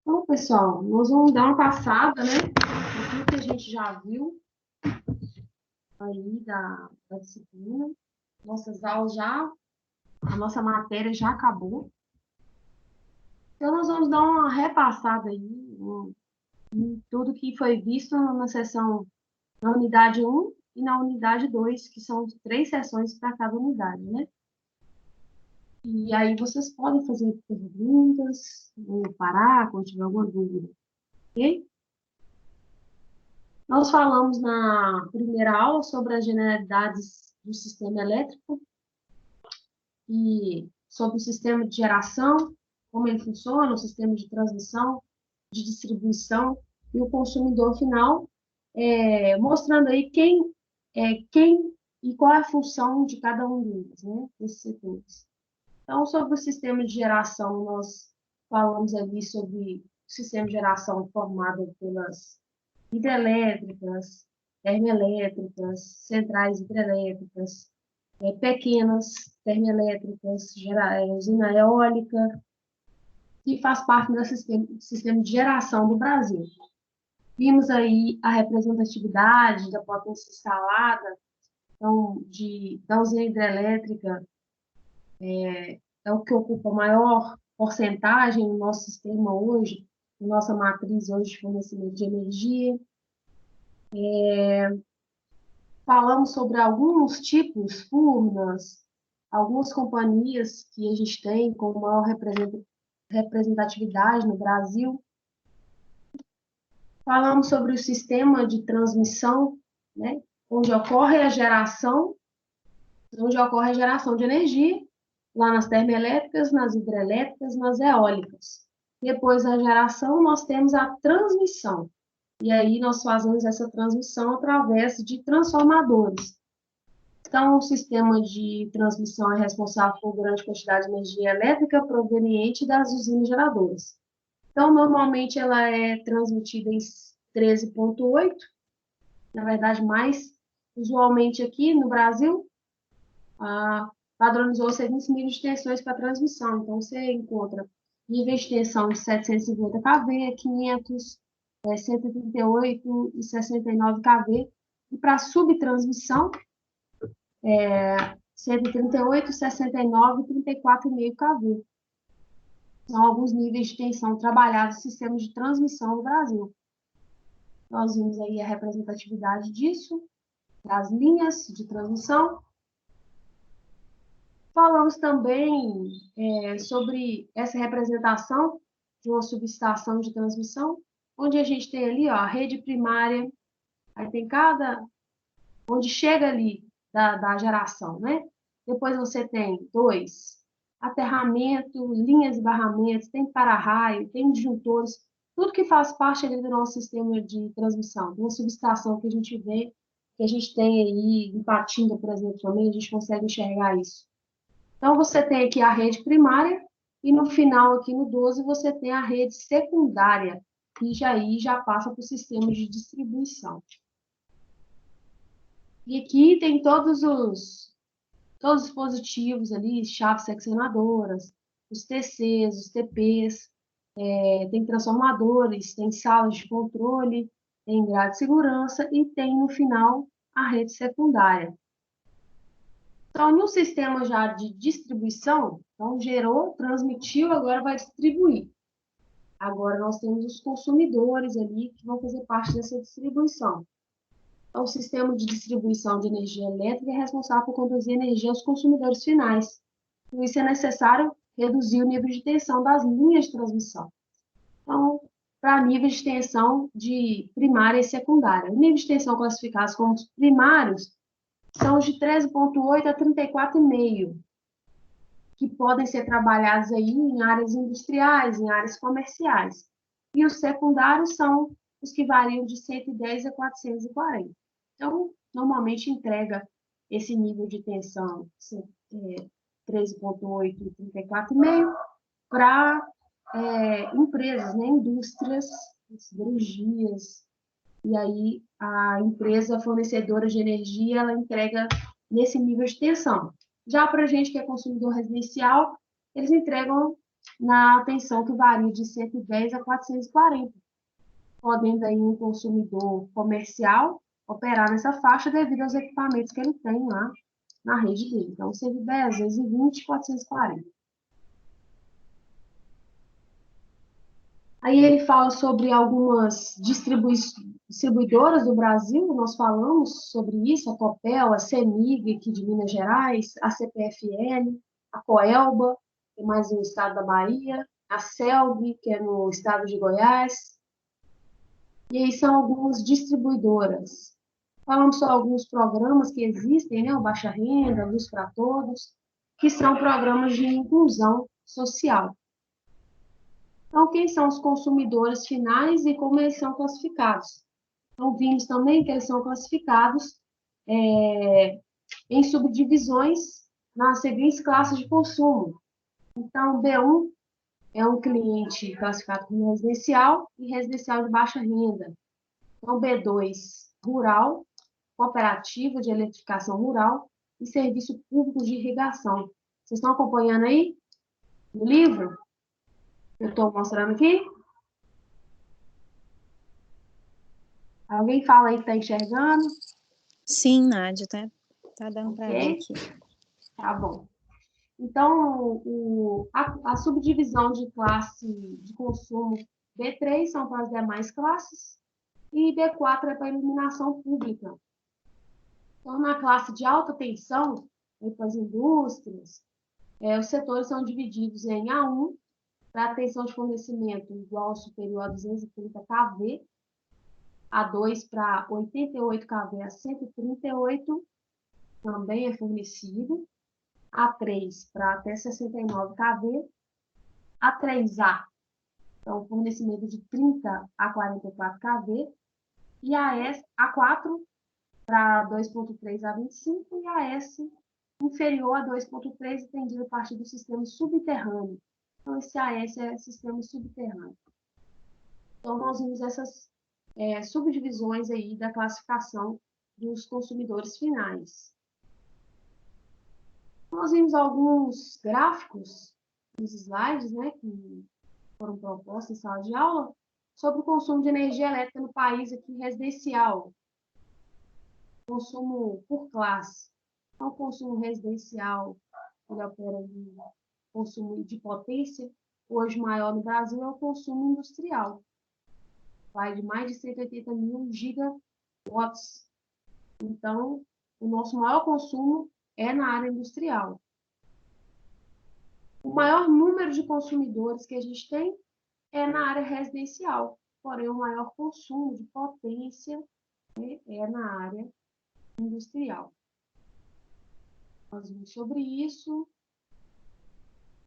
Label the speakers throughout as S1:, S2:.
S1: Então, pessoal, nós vamos dar uma passada, né? Em tudo que a gente já viu aí da disciplina. Nossas aulas já, a nossa matéria já acabou. Então, nós vamos dar uma repassada aí em tudo que foi visto na sessão, na unidade um e na unidade 2, que são 3 sessões para cada unidade, né? E aí vocês podem fazer perguntas, ou parar quando tiver alguma dúvida, ok? Nós falamos na primeira aula sobre as generalidades do sistema elétrico e sobre o sistema de geração, como ele funciona, o sistema de transmissão, de distribuição e o consumidor final, mostrando aí quem e qual é a função de cada um deles, né, desses setores. Então, sobre o sistema de geração, nós falamos ali sobre o sistema de geração formado pelas hidrelétricas, termoelétricas, centrais hidrelétricas, pequenas termoelétricas, usina eólica, que faz parte do sistema de geração do Brasil. Vimos aí a representatividade da potência instalada, então, da usina hidrelétrica, é o que ocupa a maior porcentagem no nosso sistema hoje, na nossa matriz hoje de fornecimento de energia. Falamos sobre alguns tipos, furnas, algumas companhias que a gente tem com maior representatividade no Brasil. Falamos sobre o sistema de transmissão, né, onde ocorre a geração de energia, lá nas termoelétricas, nas hidrelétricas, nas eólicas. Depois da geração, nós temos a transmissão. E aí nós fazemos essa transmissão através de transformadores. Então, o sistema de transmissão é responsável por grande quantidade de energia elétrica proveniente das usinas geradoras. Então, normalmente ela é transmitida em 13,8, na verdade, mais usualmente aqui no Brasil, padronizou seguintes níveis de tensões para transmissão. Então, você encontra níveis de tensão de 750 kV, 500, 138 e 69 kV. E para subtransmissão, 138, 69 e 34,5 kV. São alguns níveis de tensão trabalhados no sistema de transmissão no Brasil. Nós vimos aí a representatividade disso, das linhas de transmissão. Falamos também sobre essa representação de uma subestação de transmissão, onde a gente tem ali, ó, a rede primária, aí tem onde chega ali da geração, né? Depois você tem 2, aterramento, linhas de barramento, tem para-raio, tem disjuntores, tudo que faz parte ali do nosso sistema de transmissão, uma subestação que a gente vê, que a gente tem aí em Patinga, por exemplo, também, a gente consegue enxergar isso. Então, você tem aqui a rede primária, e no final, aqui no 12, você tem a rede secundária, que já passa para o sistema de distribuição. E aqui tem todos os dispositivos ali, chaves seccionadoras, os TCs, os TPs, tem transformadores, tem salas de controle, tem grade de segurança e tem, no final, a rede secundária. Então, no sistema já de distribuição, então gerou, transmitiu, agora vai distribuir. Agora nós temos os consumidores ali que vão fazer parte dessa distribuição. Então, o sistema de distribuição de energia elétrica é responsável por conduzir energia aos consumidores finais. Por isso é necessário reduzir o nível de tensão das linhas de transmissão. Então, para níveis de tensão de primária e secundária. Os níveis de tensão classificados como primários são os de 13,8 a 34,5, que podem ser trabalhados aí em áreas industriais, em áreas comerciais. E os secundários são os que variam de 110 a 440. Então, normalmente entrega esse nível de tensão 13,8 e 34,5 para empresas, né, indústrias, siderurgias, e aí a empresa fornecedora de energia, ela entrega nesse nível de tensão. Já para a gente que é consumidor residencial, eles entregam na tensão que varia de 110 a 440, podendo aí um consumidor comercial operar nessa faixa devido aos equipamentos que ele tem lá na rede dele. Então, 110 vezes 20, 440. Aí ele fala sobre algumas distribuidoras do Brasil, nós falamos sobre isso, a Copel, a CEMIG, aqui de Minas Gerais, a CPFL, a Coelba, que é mais no estado da Bahia, a CELG, que é no estado de Goiás, e aí são algumas distribuidoras. Falamos sobre alguns programas que existem, né, o Baixa Renda, Luz para Todos, que são programas de inclusão social. Então, quem são os consumidores finais e como eles são classificados? Então, vimos também que eles são classificados em subdivisões nas seguintes classes de consumo. Então, B1 é um cliente classificado como residencial e residencial de baixa renda. Então, B2, rural, cooperativa de eletrificação rural e serviço público de irrigação. Vocês estão acompanhando aí no livro? Eu estou mostrando aqui? Alguém fala aí que está enxergando?
S2: Sim, Nádia, tá dando para ver
S1: Ok?
S2: aqui.
S1: Tá bom. Então, a subdivisão de classe de consumo B3 são para as demais classes e B4 é para a iluminação pública. Então, na classe de alta tensão, para as indústrias, os setores são divididos em A1, para a tensão de fornecimento igual ou superior a 230 kV, A2 para 88 kV a 138, também é fornecido, A3 para até 69 kV, A3A, então fornecimento de 30 a 44 kV, e A4 para 2.3 a 25 e AS inferior a 2.3 atendido a partir do sistema subterrâneo. Então, esse AS é sistema subterrâneo. Então, nós vimos essas subdivisões aí da classificação dos consumidores finais. Nós vimos alguns gráficos nos slides, né, que foram propostos em sala de aula, sobre o consumo de energia elétrica no país aqui residencial, consumo por classe. Então, o consumo residencial, ele opera em consumo de potência, hoje maior no Brasil é o consumo industrial, vai de mais de 180 mil gigawatts. Então, o nosso maior consumo é na área industrial. O maior número de consumidores que a gente tem é na área residencial, porém o maior consumo de potência, né, é na área industrial. Nós vimos sobre isso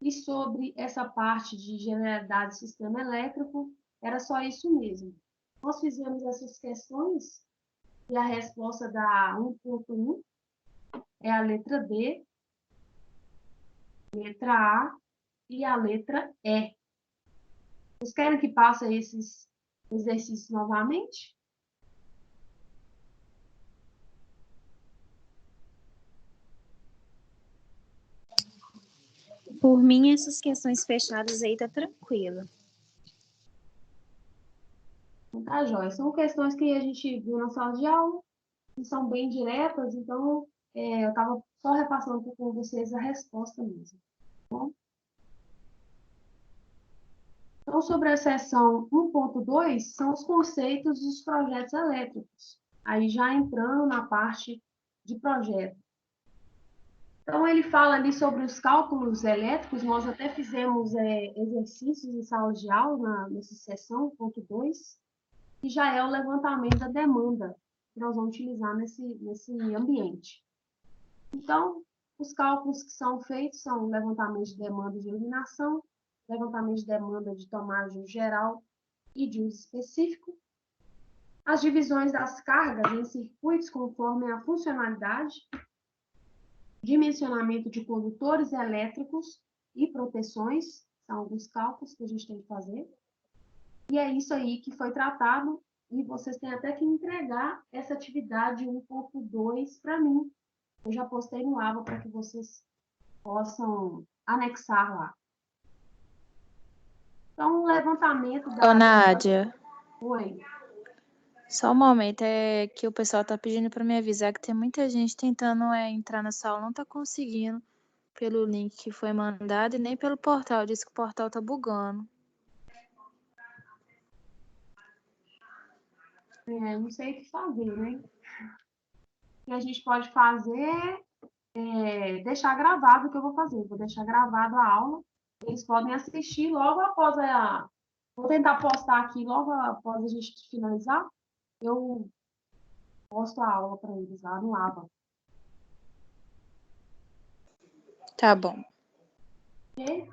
S1: e sobre essa parte de generalidade do sistema elétrico, era só isso mesmo. Nós fizemos essas questões e a resposta da 1.1 é a letra D, letra A e a letra E. Vocês querem que passe esses exercícios novamente?
S2: Por mim, essas questões fechadas aí tá tranquilo.
S1: Tá, joia. São questões que a gente viu na sala de aula, que são bem diretas, então eu estava só repassando com vocês a resposta mesmo. Tá bom? Então, sobre a seção 1.2, são os conceitos dos projetos elétricos. Aí já entrando na parte de projeto. Então, ele fala ali sobre os cálculos elétricos, nós até fizemos exercícios em sala de aula nessa seção 1.2, que já é o levantamento da demanda que nós vamos utilizar nesse ambiente. Então, os cálculos que são feitos são levantamento de demanda de iluminação, levantamento de demanda de tomada de uso geral e de uso específico, as divisões das cargas em circuitos conforme a funcionalidade, dimensionamento de condutores elétricos e proteções, são alguns cálculos que a gente tem que fazer, e é isso aí que foi tratado, e vocês têm até que entregar essa atividade 1.2 para mim. Eu já postei no AVA para que vocês possam anexar lá. Então, um levantamento
S2: Ô, Nádia,
S1: Oi.
S2: só um momento, é que o pessoal tá pedindo para me avisar que tem muita gente tentando entrar na sala, não tá conseguindo pelo link que foi mandado e nem pelo portal, diz que o portal tá bugando.
S1: Não sei o que fazer, né? O que a gente pode fazer deixar gravado o que eu vou fazer. Vou deixar gravado a aula. Eles podem assistir logo após a. Vou tentar postar aqui logo após a gente finalizar. Eu posto a aula para eles lá no AVA.
S2: Tá bom.
S1: Ok?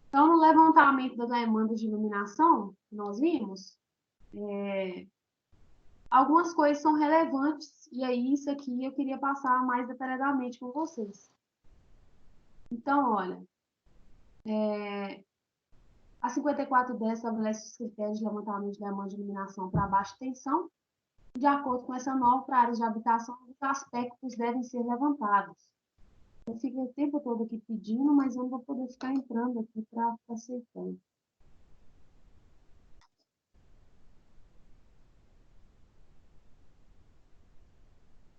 S1: Então, no levantamento da demanda de iluminação, que nós vimos, algumas coisas são relevantes, e aí isso aqui eu queria passar mais detalhadamente com vocês. Então, olha, a 5410 estabelece os critérios de levantamento de demanda de iluminação para baixa tensão. De acordo com essa norma, para áreas de habitação, os aspectos devem ser levantados. Eu fico o tempo todo aqui pedindo, mas eu não vou poder ficar entrando aqui para ficar aceitando.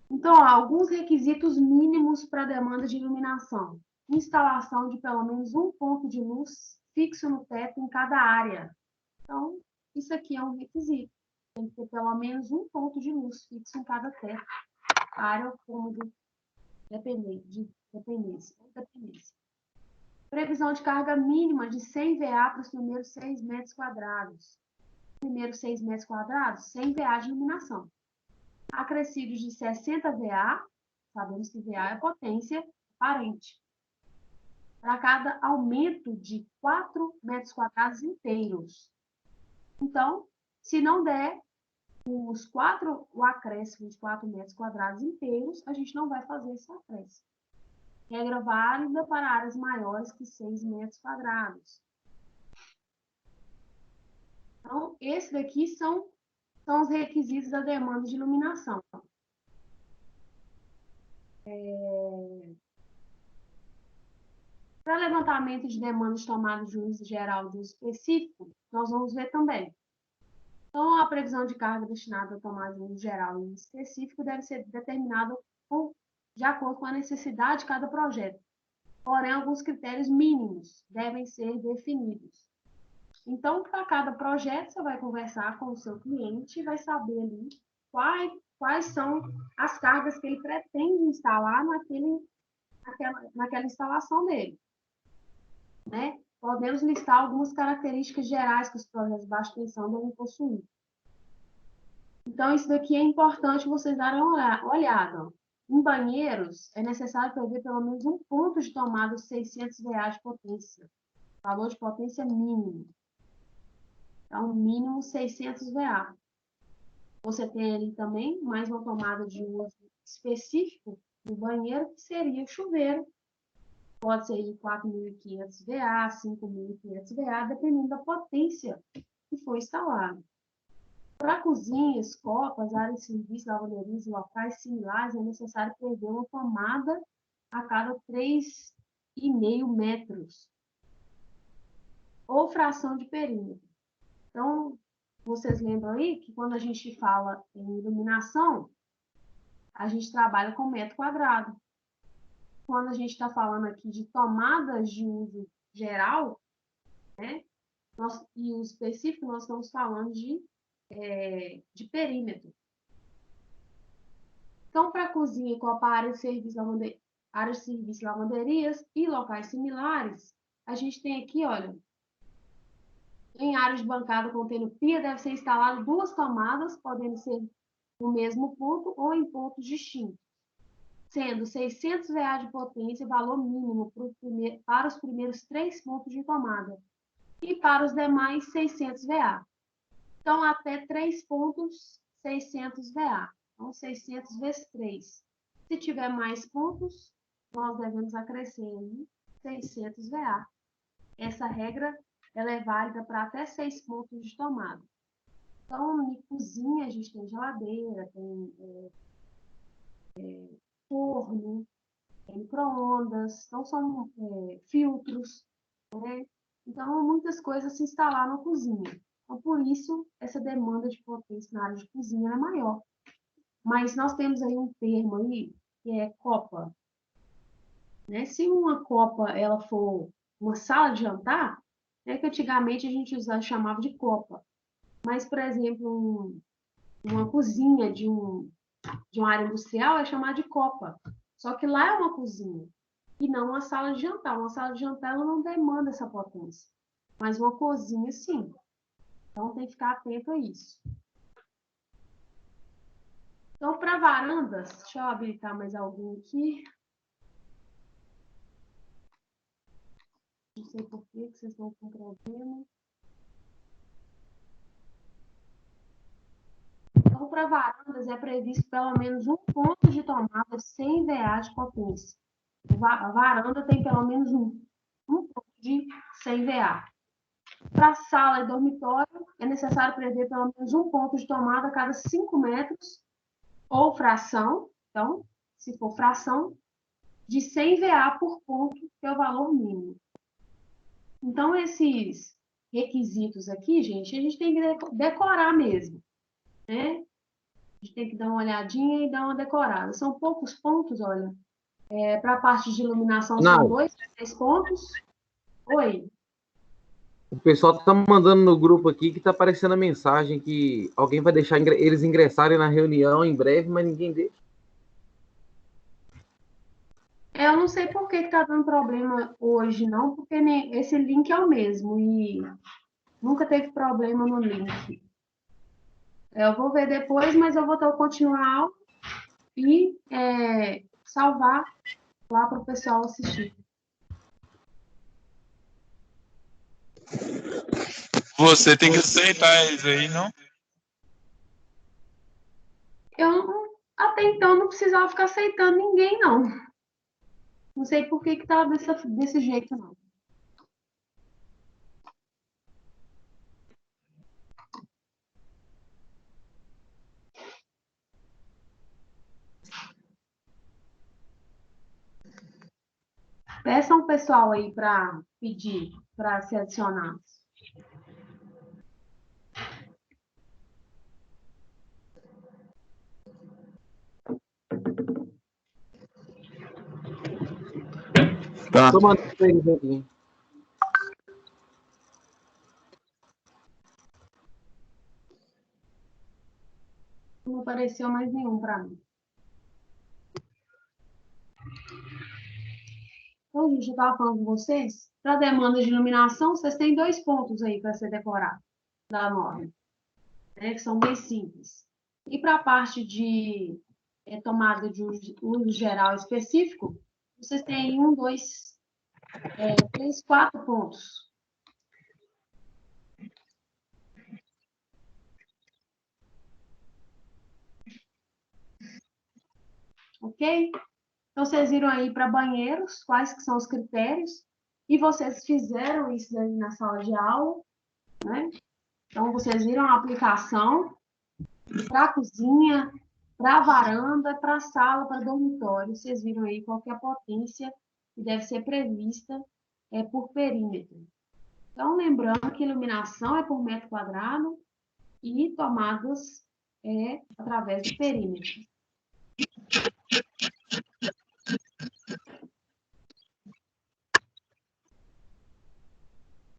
S1: Então, ó, alguns requisitos mínimos para a demanda de iluminação. Instalação de pelo menos um ponto de luz fixo no teto em cada área. Então, isso aqui é um requisito. Tem que ter pelo menos um ponto de luz fixo em cada teto, área ou cômodo de dependência. Previsão de carga mínima de 100 VA para os primeiros 6 metros quadrados. Primeiros 6 metros quadrados, 100 VA de iluminação. Acrescidos de 60 VA, sabemos que VA é potência aparente. Para cada aumento de 4 metros quadrados inteiros. Então, se não der o acréscimo de 4 metros quadrados inteiros, a gente não vai fazer esse acréscimo. Regra válida para áreas maiores que 6 metros quadrados. Então, esses daqui são os requisitos da demanda de iluminação. Para levantamento de demanda de tomada de uso geral de uso específico, nós vamos ver também. Então, a previsão de carga destinada a tomada de uso geral e uso específico deve ser determinada de acordo com a necessidade de cada projeto. Porém, alguns critérios mínimos devem ser definidos. Então, para cada projeto, você vai conversar com o seu cliente e vai saber ali quais são as cargas que ele pretende instalar naquela instalação dele. Né? Podemos listar algumas características gerais que os projetos de baixa tensão devem possuir. Então, isso daqui é importante vocês darem uma olhada. Em banheiros, é necessário prever pelo menos um ponto de tomada de 600 VA de potência. Valor de potência mínimo. Então, mínimo 600 VA. Você tem ali também mais uma tomada de uso específico do banheiro, que seria o chuveiro. Pode ser de 4.500 VA, 5.500 VA, dependendo da potência que for instalada. Para cozinhas, copas, áreas de serviço, lavanderias e locais similares, é necessário prever uma tomada a cada 3,5 metros. Ou fração de perímetro. Então, vocês lembram aí que quando a gente fala em iluminação, a gente trabalha com metro quadrado. Quando a gente está falando aqui de tomadas de uso geral, né, e o específico, nós estamos falando de perímetro. Então, para a cozinha, copa, área de serviço, lavanderias e locais similares, a gente tem aqui, olha, em áreas de bancada contendo pia, deve ser instalado 2 tomadas, podendo ser no mesmo ponto ou em pontos distintos, sendo 600 VA de potência valor mínimo para os primeiros 3 pontos de tomada e para os demais 600 VA. Então, até 3 pontos, 600 VA. Então, 600 vezes 3. Se tiver mais pontos, nós devemos acrescer em 600 VA. Essa regra ela é válida para até 6 pontos de tomada. Então, em cozinha, a gente tem geladeira, tem forno, tem micro-ondas, então são filtros. né? Então, muitas coisas se instalaram na cozinha. Então, por isso, essa demanda de potência na área de cozinha é maior. Mas nós temos aí um termo aí, que é copa, né? Se uma copa ela for uma sala de jantar, é que antigamente a gente chamava de copa. Mas, por exemplo, uma cozinha de uma área industrial é chamada de copa. Só que lá é uma cozinha e não uma sala de jantar. Uma sala de jantar ela não demanda essa potência, mas uma cozinha sim. Então tem que ficar atento a isso. Então, para varandas, deixa eu habilitar mais algum aqui. Não sei por que vocês estão com problema. Então, para varandas é previsto pelo menos um ponto de tomada de 100 VA de potência. A varanda tem pelo menos um ponto de 100 VA. Para sala e dormitório, é necessário prever pelo menos um ponto de tomada a cada 5 metros, ou fração, então, se for fração, de 100 VA por ponto, que é o valor mínimo. Então, esses requisitos aqui, gente, a gente tem que decorar mesmo, né? A gente tem que dar uma olhadinha e dar uma decorada. São poucos pontos, olha. Para a parte de iluminação são
S3: Não,
S1: 2, 3 pontos. Oi.
S3: o pessoal tá mandando no grupo aqui que tá aparecendo a mensagem que alguém vai deixar eles ingressarem na reunião em breve, mas ninguém deixa.
S1: Eu não sei por que está dando problema hoje, não, porque esse link é o mesmo e nunca teve problema no link. Eu vou ver depois, mas eu vou continuar a aula e salvar lá para o pessoal assistir.
S4: Você tem que aceitar isso aí, não?
S1: Eu até então não precisava ficar aceitando ninguém, não. Não sei por que está desse jeito, não. Peçam o pessoal aí para pedir, para ser adicionado.
S4: Tá.
S3: Tô mandando pra eles aqui.
S1: Não apareceu mais nenhum para mim. Então, gente, eu estava falando com vocês, para demanda de iluminação, vocês têm 2 pontos aí para ser decorado da norma, né, que são bem simples. E para a parte de tomada de uso geral específico, vocês têm 1, 2, 3, 4 pontos. Ok? Então, vocês viram aí para banheiros, quais que são os critérios, e vocês fizeram isso aí na sala de aula, né? Então, vocês viram a aplicação para a cozinha, para a varanda, para a sala, para dormitório. Vocês viram aí qual que é a potência que deve ser prevista por perímetro. Então, lembrando que iluminação é por metro quadrado e tomadas através do perímetro.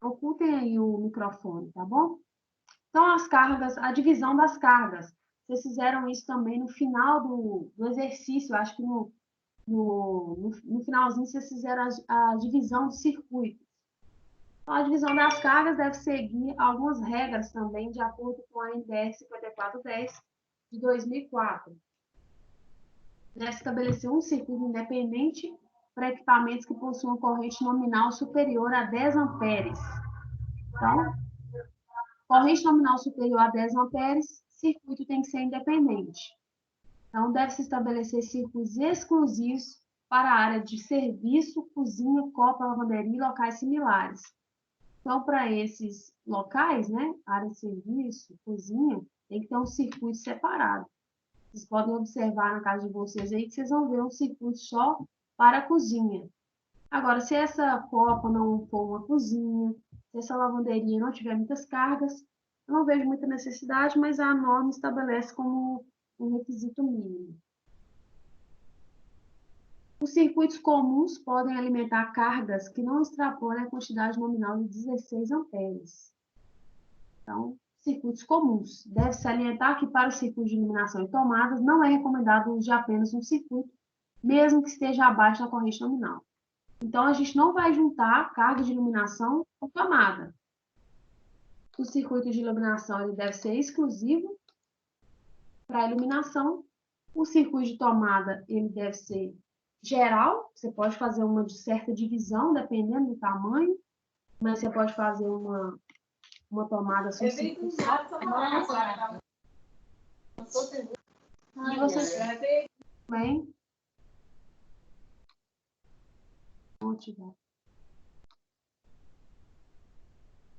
S1: Ocultem aí o microfone, tá bom? Então, as cargas, a divisão das cargas. Vocês fizeram isso também no final do exercício, acho que no finalzinho vocês fizeram a divisão do circuito. Então, a divisão das cargas deve seguir algumas regras também, de acordo com a NBR 5410 de 2004. Deve estabelecer um circuito independente para equipamentos que possuam corrente nominal superior a 10 amperes. Então, corrente nominal superior a 10 amperes, circuito tem que ser independente. Então, deve-se estabelecer circuitos exclusivos para a área de serviço, cozinha, copa, lavanderia e locais similares. Então, para esses locais, né, área de serviço, cozinha, tem que ter um circuito separado. Vocês podem observar na casa de vocês aí que vocês vão ver um circuito só para a cozinha. Agora, se essa copa não for uma cozinha, se essa lavanderia não tiver muitas cargas, eu não vejo muita necessidade, mas a norma estabelece como um requisito mínimo. Os circuitos comuns podem alimentar cargas que não extrapolem a quantidade nominal de 16 amperes. Então, circuitos comuns. Deve-se alientar que para o circuito de iluminação e tomadas não é recomendado o uso de apenas um circuito, mesmo que esteja abaixo da corrente nominal. Então, a gente não vai juntar carga de iluminação com tomada. O circuito de iluminação ele deve ser exclusivo para a iluminação. O circuito de tomada ele deve ser geral. Você pode fazer uma certa divisão, dependendo do tamanho, mas você pode fazer uma tomada só circuito. E você bem?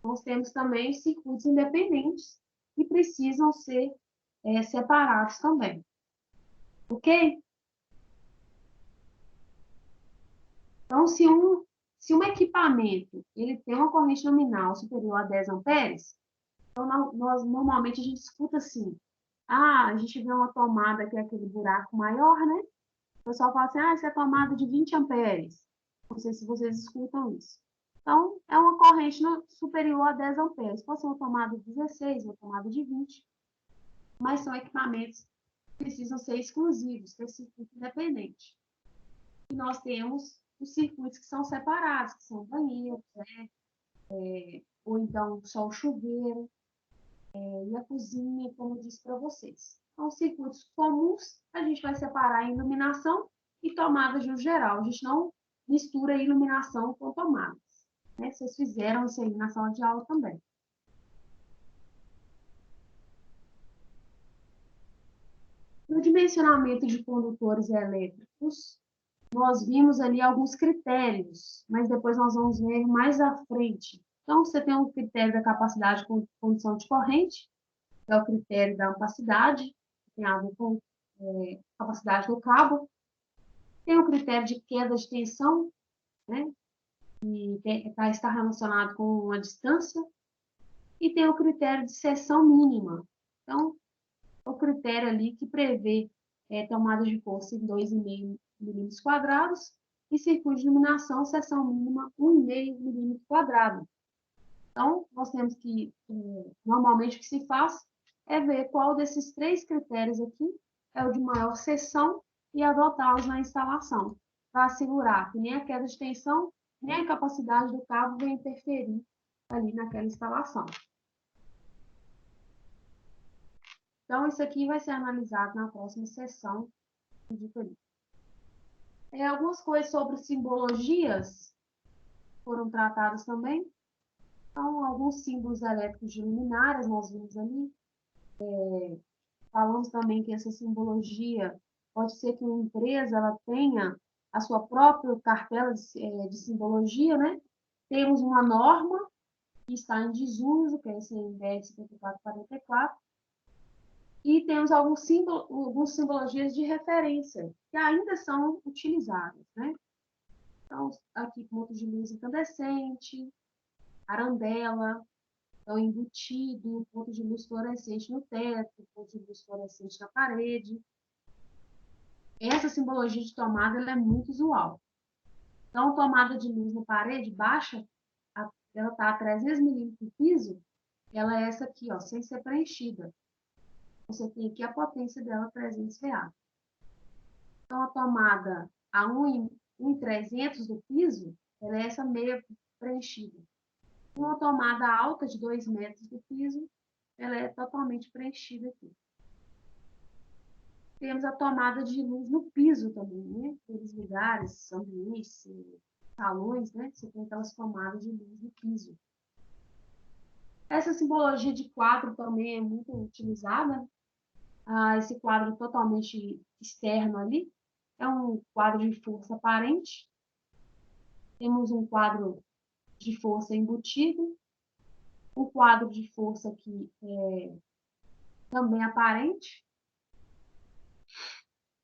S1: Nós temos também circuitos independentes que precisam ser separados também. Ok? Então, se um equipamento ele tem uma corrente nominal superior a 10 amperes, então normalmente a gente escuta assim, a gente vê uma tomada que é aquele buraco maior, né? O pessoal fala assim, essa é a tomada de 20 amperes. Não sei se vocês escutam isso. Então, é uma corrente superior a 10 amperes. Pode ser uma tomada de 16, uma tomada de 20. Mas são equipamentos que precisam ser exclusivos, ter circuito independente. E nós temos os circuitos que são separados, que são banheiros, né? Ou então só o chuveiro, e a cozinha, como eu disse para vocês. Então, circuitos comuns, a gente vai separar em iluminação e tomadas no geral. A gente não mistura iluminação com tomadas. Né? Vocês fizeram isso aí na sala de aula também. No dimensionamento de condutores elétricos, nós vimos ali alguns critérios, mas depois nós vamos ver mais à frente. Então, você tem o critério da capacidade de condução de corrente, que é o critério da ampacidade, que tem a ver com capacidade do cabo. Tem o critério de queda de tensão, né, que está relacionado com a distância. E tem o critério de seção mínima. Então, o critério ali que prevê tomada de força em 2,5 milímetros quadrados e circuito de iluminação, seção mínima 1,5 milímetro quadrado. Então, nós temos que, normalmente, o que se faz é ver qual desses 3 critérios aqui é o de maior seção e adotá-los na instalação, para assegurar que nem a queda de tensão, nem a capacidade do cabo vai interferir ali naquela instalação. Então, isso aqui vai ser analisado na próxima sessão. Algumas coisas sobre simbologias foram tratadas também. Então, alguns símbolos elétricos de luminárias nós vimos ali. Falamos também que essa simbologia pode ser que uma empresa ela tenha a sua própria cartela de simbologia, né? Temos uma norma que está em desuso, que é a CNBR 5444, e temos algumas simbologias de referência que ainda são utilizadas, né? Então, aqui ponto de luz incandescente, arandela, então, embutido, ponto de luz fluorescente no teto, ponto de luz fluorescente na parede. Essa simbologia de tomada ela é muito usual. Então, tomada de luz na parede baixa, ela está a 300 milímetros do piso, ela é essa aqui, ó, sem ser preenchida. Você tem aqui a potência dela, 300 VA. Então, a tomada a 1,300 do piso, ela é essa meia preenchida. Uma tomada alta de 2 metros do piso, ela é totalmente preenchida aqui. Temos a tomada de luz no piso também, né? Aqueles lugares, ambientes, salões, né? Você tem aquelas tomadas de luz no piso. Essa simbologia de quadro também é muito utilizada. Esse quadro totalmente externo ali é um quadro de força aparente. Temos um quadro de força embutido. Um quadro de força aqui também aparente.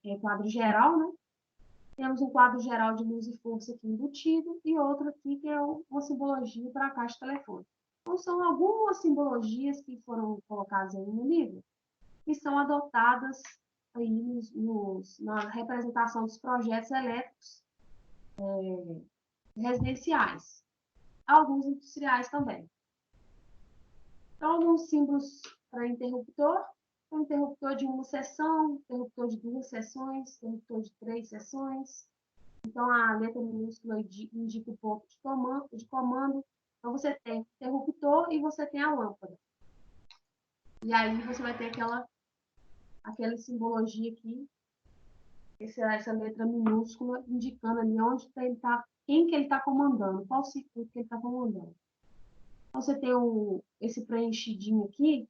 S1: É quadro geral, né? Temos um quadro geral de luz e força aqui embutido e outro aqui que é uma simbologia para a caixa telefônica. Então, são algumas simbologias que foram colocadas aí no livro que são adotadas aí na representação dos projetos elétricos residenciais, alguns industriais também. Então, alguns símbolos para interruptor, um interruptor de uma seção, interruptor de 2 seções, interruptor de 3 seções. Então, a letra minúscula indica o ponto de comando. Então, você tem interruptor e você tem a lâmpada. E aí, você vai ter aquela simbologia aqui, essa letra minúscula, indicando ali onde quem que ele está comandando, qual circuito que ele está comandando. Então, você tem esse preenchidinho aqui,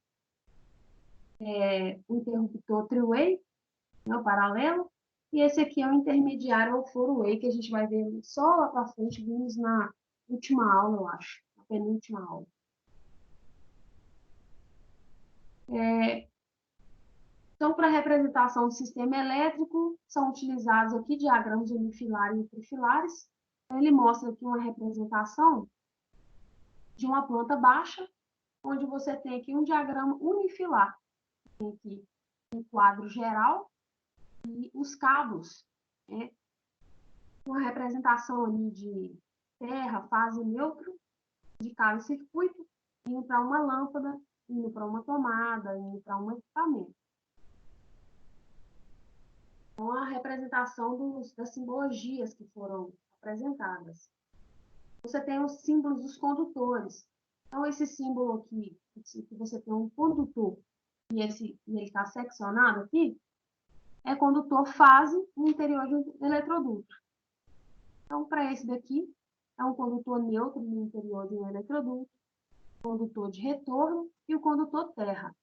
S1: o interruptor three-way, né, o paralelo, e esse aqui é o intermediário, ou four-way, que a gente vai ver só lá para frente, vimos na última aula, eu acho, na penúltima aula. Então, para a representação do sistema elétrico, são utilizados aqui diagramas unifilares e trifilares. Então, ele mostra aqui uma representação de uma planta baixa, onde você tem aqui um diagrama unifilar. Tem aqui um quadro geral e os cabos, né? Uma representação ali de terra, fase neutro, de cada circuito, indo para uma lâmpada, indo para uma tomada, indo para um equipamento. Então, a representação das simbologias que foram apresentadas. Você tem os símbolos dos condutores. Então, esse símbolo aqui, que você tem um condutor, e ele está seccionado aqui, é condutor fase no interior de um eletroduto. Então, para esse daqui, é um condutor neutro no interior de um eletroduto, condutor de retorno e o condutor terra.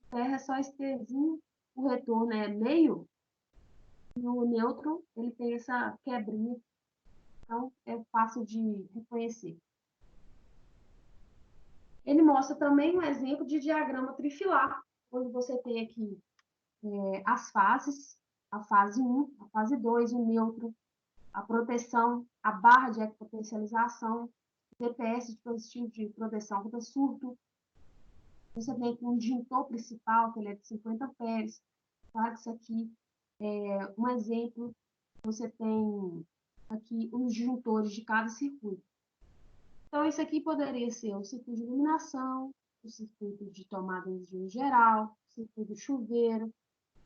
S1: Terra é só esse Tzinho, o retorno é meio, e o neutro, ele tem essa quebrinha, então é fácil de reconhecer. Ele mostra também um exemplo de diagrama trifilar, onde você tem aqui as fases, a fase 1, a fase 2, o neutro, a proteção, a barra de equipotencialização, DPS, dispositivo de proteção contra surto. Você tem aqui um disjuntor principal, que ele é de 50 amperes. Claro que isso aqui é um exemplo. Você tem aqui os disjuntores de cada circuito. Então, isso aqui poderia ser o circuito de iluminação, o circuito de tomada de energia geral, o circuito de chuveiro,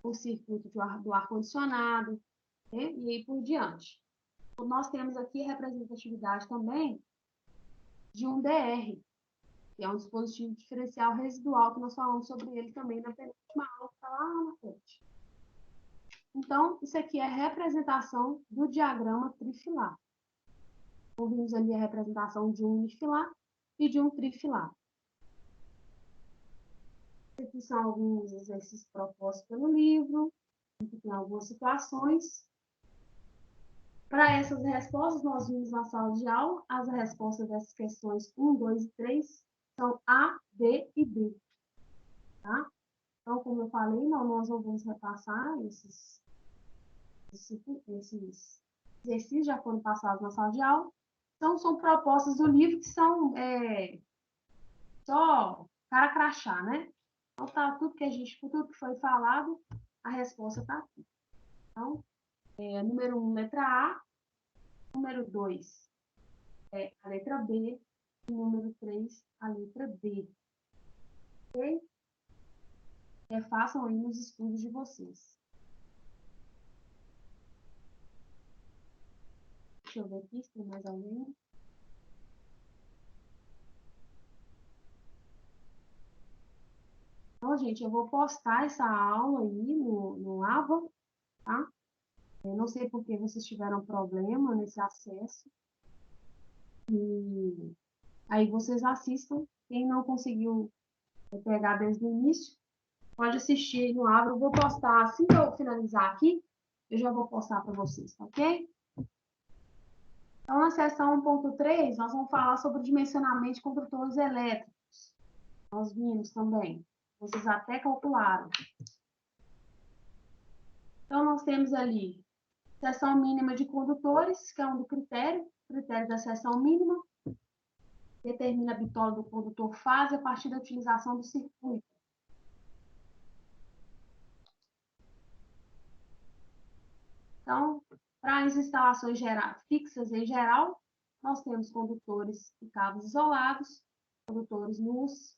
S1: o circuito do ar-condicionado, né? E aí por diante. Então, nós temos aqui a representatividade também de um DR, que é um dispositivo diferencial residual, que nós falamos sobre ele também na penúltima aula, que está lá na frente. Então, isso aqui é a representação do diagrama trifilar. Então, vimos ali a representação de um unifilar e de um trifilar. Aqui são alguns exercícios propostos pelo livro, aqui tem algumas situações. Para essas respostas, nós vimos na sala de aula, as respostas dessas questões 1, 2 e 3 são A, B e B. Tá? Então, como eu falei, nós não vamos repassar esses exercícios, já foram passados na sala de aula. Então, são propostas do livro que são só cara crachá, né? Então, tá, tudo que foi falado, a resposta está aqui. Então, número 1, letra A. Número 2, a letra B. E número 3, a letra D. Ok? Façam aí nos estudos de vocês. Deixa eu ver aqui se tem mais alguém. Então, gente, eu vou postar essa aula aí no Ava, tá? Eu não sei por que vocês tiveram problema nesse acesso. E aí vocês assistam. Quem não conseguiu pegar desde o início, pode assistir no Ava. Eu vou postar, assim que eu finalizar aqui, eu já vou postar para vocês, tá ok? Então, na seção 1.3, nós vamos falar sobre o dimensionamento de condutores elétricos. Nós vimos também. Vocês até calcularam. Então, nós temos ali Seção mínima de condutores, que é um do critério da seção mínima, determina a bitola do condutor fase a partir da utilização do circuito. Então, para as instalações fixas em geral, nós temos condutores e cabos isolados, condutores nus,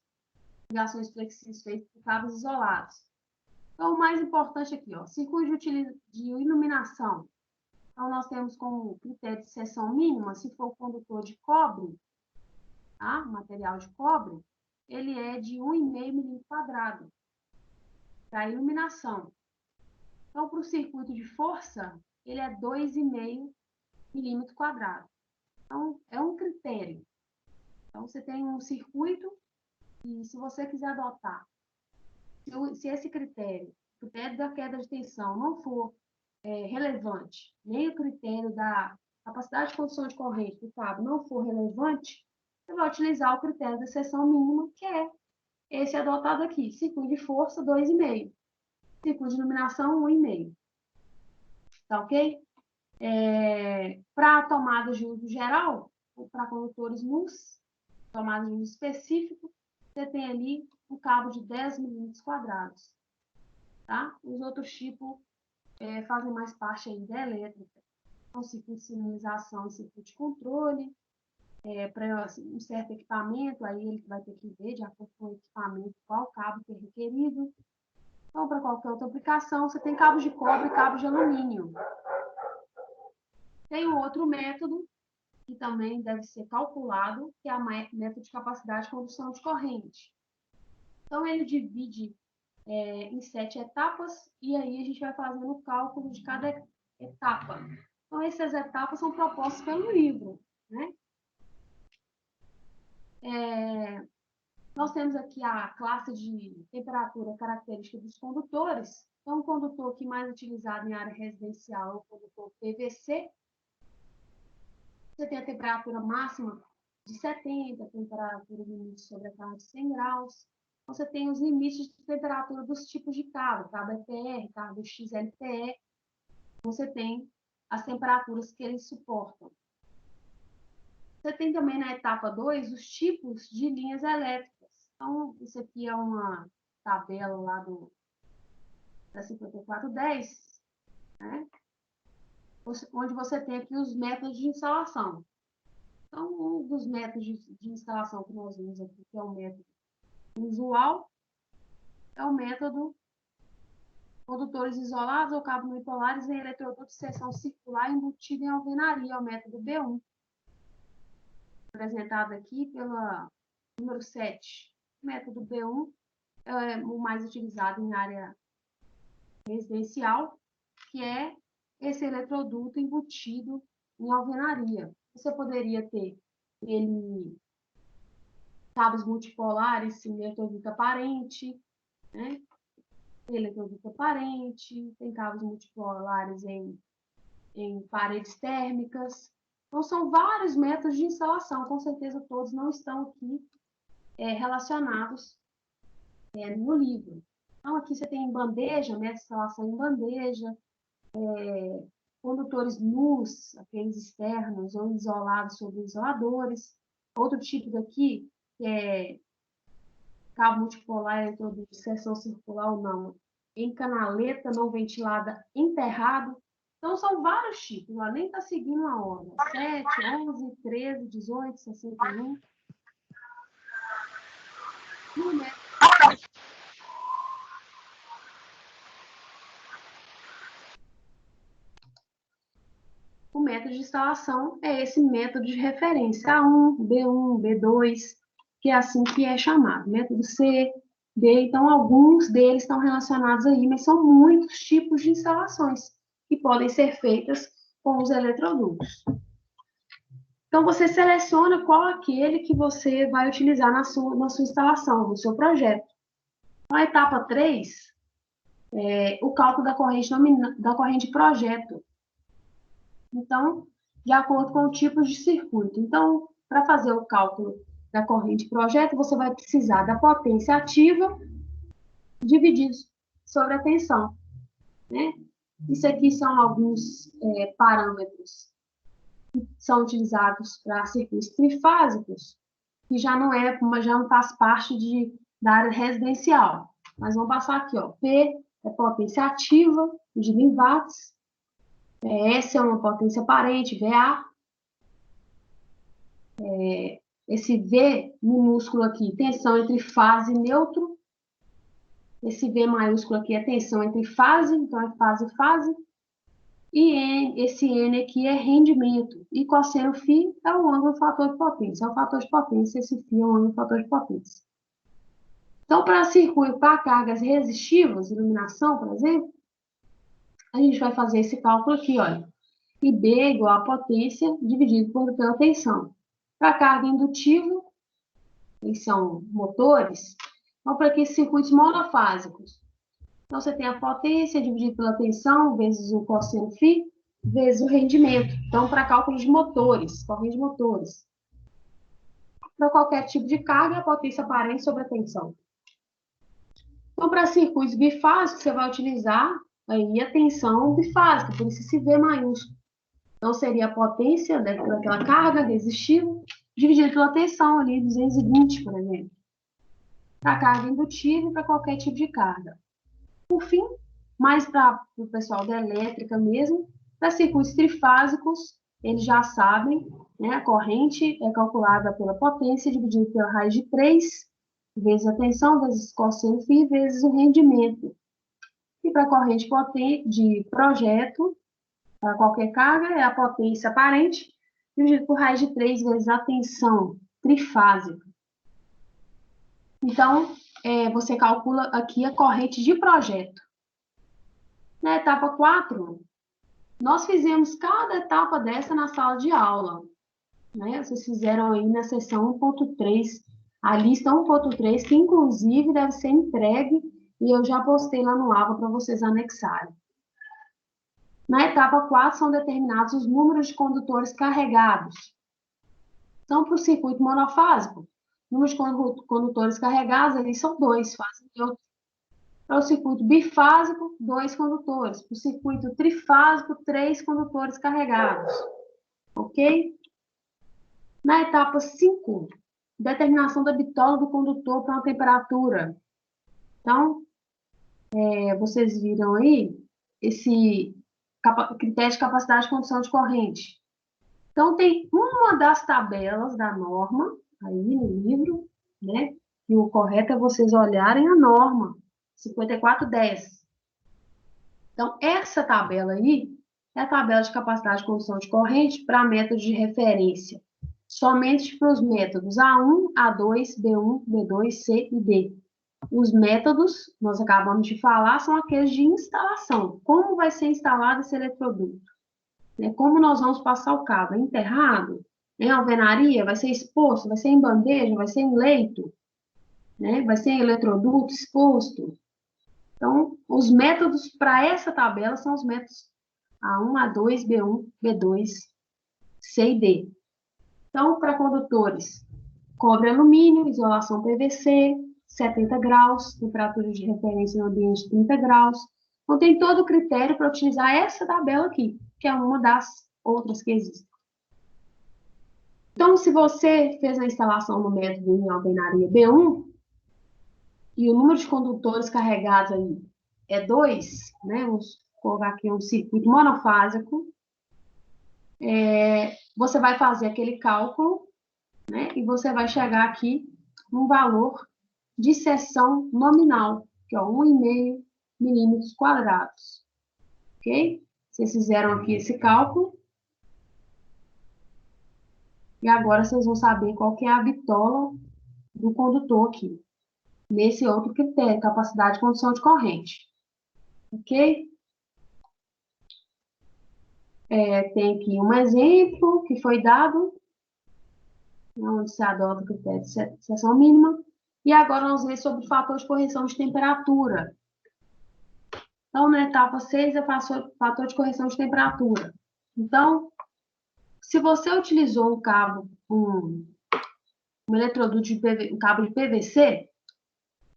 S1: ligações flexíveis feitas por cabos isolados. Então, o mais importante aqui, ó, circuito de iluminação. Então, nós temos como critério de seção mínima, se for condutor de cobre, tá? Material de cobre, ele é de 1,5 milímetro quadrado para iluminação. Então, para o circuito de força, ele é 2,5 milímetro quadrado. Então, é um critério. Então, você tem um circuito e, se você quiser adotar, se esse critério da queda de tensão não for relevante, nem o critério da capacidade de condução de corrente do cabo não for relevante, você vai utilizar o critério da seção mínima, que é esse adotado aqui, circuito de força 2,5, circuito de iluminação 1,5. Tá ok? Para tomadas de uso geral, para condutores nus, tomadas de uso específico, você tem ali um cabo de 10 milímetros quadrados. Tá? Os outros tipos fazem mais parte aí da elétrica. Então, circuito de sinalização e circuito de controle. Para assim, um certo equipamento, aí ele vai ter que ver, de acordo com o equipamento, qual cabo que é requerido. Então, para qualquer outra aplicação, você tem cabos de cobre e cabos de alumínio. Tem um outro método, que também deve ser calculado, que é o método de capacidade de condução de corrente. Então, ele divide em 7 etapas, e aí a gente vai fazendo o cálculo de cada etapa. Então, essas etapas são propostas pelo livro, né? Nós temos aqui a classe de temperatura característica dos condutores. Então, o condutor que mais utilizado em área residencial é o condutor PVC. Você tem a temperatura máxima de 70, a temperatura limite sobrecarga de 100 graus. Você tem os limites de temperatura dos tipos de cabo EPR, cabo XLPE. Você tem as temperaturas que eles suportam. Você tem também na etapa 2 os tipos de linhas elétricas. Então, isso aqui é uma tabela lá da 5410, né? Onde você tem aqui os métodos de instalação. Então, um dos métodos de instalação que nós vimos aqui, que é o método usual, é o método condutores isolados ou cabos unipolares em eletroduto de seção circular embutido em alvenaria, é o método B1, apresentado aqui pela número 7. O método B1 é o mais utilizado em área residencial, que é esse eletroduto embutido em alvenaria. Você poderia ter cabos multipolares, em eletroduto aparente, né? Eletroduto aparente, tem cabos multipolares em paredes térmicas. Então, são vários métodos de instalação, com certeza todos não estão aqui relacionados no livro. Então, aqui você tem bandeja, método de instalação em bandeja, condutores nus, aqueles externos ou isolados sobre isoladores. Outro tipo daqui, que é cabo multipolar, eletroduto de seção circular ou não, em canaleta não ventilada, enterrado. Então, são vários tipos, ela nem está seguindo a ordem. 7, 11, 13, 18, 61. O método de instalação é esse método de referência, A1, B1, B2, que é assim que é chamado. Método C, D, então alguns deles estão relacionados aí, mas são muitos tipos de instalações que podem ser feitas com os eletrodutos. Então, você seleciona qual aquele que você vai utilizar na sua instalação, no seu projeto. Na etapa 3, o cálculo da corrente projeto. Então, de acordo com o tipo de circuito. Então, para fazer o cálculo da corrente projeto, você vai precisar da potência ativa dividido sobre a tensão, né? Isso aqui são alguns parâmetros que são utilizados para circuitos trifásicos, que já não faz parte da área residencial. Mas vamos passar aqui, ó. P é potência ativa, medida em watts. S é uma potência aparente, VA. Esse V minúsculo aqui, tensão entre fase e neutro. Esse V maiúsculo aqui é tensão entre fase, então é fase. E esse N aqui é rendimento. E cosseno φ é o ângulo do fator de potência. É o fator de potência, esse φ é o ângulo do fator de potência. Então, para circuito para cargas resistivas, iluminação, por exemplo, a gente vai fazer esse cálculo aqui, olha. IB é igual a potência dividido pela tensão. Para carga indutiva, que são motores, vamos para aqui circuitos monofásicos. Então, você tem a potência dividida pela tensão, vezes o cosseno φ, vezes o rendimento. Então, para cálculo de motores, corrente de motores. Para qualquer tipo de carga, a potência aparente sobre a tensão. Então, para circuitos bifásicos, você vai utilizar aí a tensão bifásica, por isso esse V maiúsculo. Então, seria a potência daquela carga resistiva dividida pela tensão ali, 220, por exemplo. Para carga indutiva e para qualquer tipo de carga. Por fim, mais para o pessoal da elétrica mesmo, para circuitos trifásicos, eles já sabem, né, a corrente é calculada pela potência dividida pela raiz de 3, vezes a tensão, vezes cosseno φ, vezes o rendimento. E para a corrente de projeto, para qualquer carga, é a potência aparente dividida por raiz de 3 vezes a tensão trifásica. Então, você calcula aqui a corrente de projeto. Na etapa 4, nós fizemos cada etapa dessa na sala de aula. Né? Vocês fizeram aí na seção 1.3, a lista 1.3, que inclusive deve ser entregue, e eu já postei lá no AVA para vocês anexarem. Na etapa 4, são determinados os números de condutores carregados. Então, para o circuito monofásico, números de condutores carregados, eles são 2, fase neutra. Para o circuito bifásico, 2 condutores. Para o circuito trifásico, 3 condutores carregados. Ok? Na etapa 5, determinação da bitola do condutor para uma temperatura. Então, vocês viram aí esse critério de capacidade de condução de corrente. Então, tem uma das tabelas da norma, aí no livro, né? E o correto é vocês olharem a norma, 5410. Então, essa tabela aí é a tabela de capacidade de condução de corrente para métodos de referência. Somente para os métodos A1, A2, B1, B2, C e D. Os métodos, nós acabamos de falar, são aqueles de instalação. Como vai ser instalado esse eletroduto? Como nós vamos passar o cabo? É enterrado? Em alvenaria? Vai ser exposto? Vai ser em bandeja? Vai ser em leito? Vai ser em eletroduto exposto? Então, os métodos para essa tabela são os métodos A1, A2, B1, B2, C e D. Então, para condutores, cobre alumínio, isolação PVC, 70 graus, temperatura de referência no ambiente de 30 graus. Então, tem todo o critério para utilizar essa tabela aqui, que é uma das outras que existem. Então, se você fez a instalação no método em alvenaria B1, e o número de condutores carregados aí é 2, né? Vamos colocar aqui um circuito monofásico, você vai fazer aquele cálculo, né? E você vai chegar aqui num valor de seção nominal, que é 1,5 milímetros quadrados. Ok? Vocês fizeram aqui esse cálculo. E agora vocês vão saber qual que é a bitola do condutor aqui. Nesse outro critério, capacidade de condução de corrente. Ok? Tem aqui um exemplo que foi dado, onde se adota o critério de seção mínima. E agora nós vamos ver sobre o fator de correção de temperatura. Então, na etapa 6 é o fator de correção de temperatura. Então, se você utilizou um cabo, um eletroduto um cabo de PVC,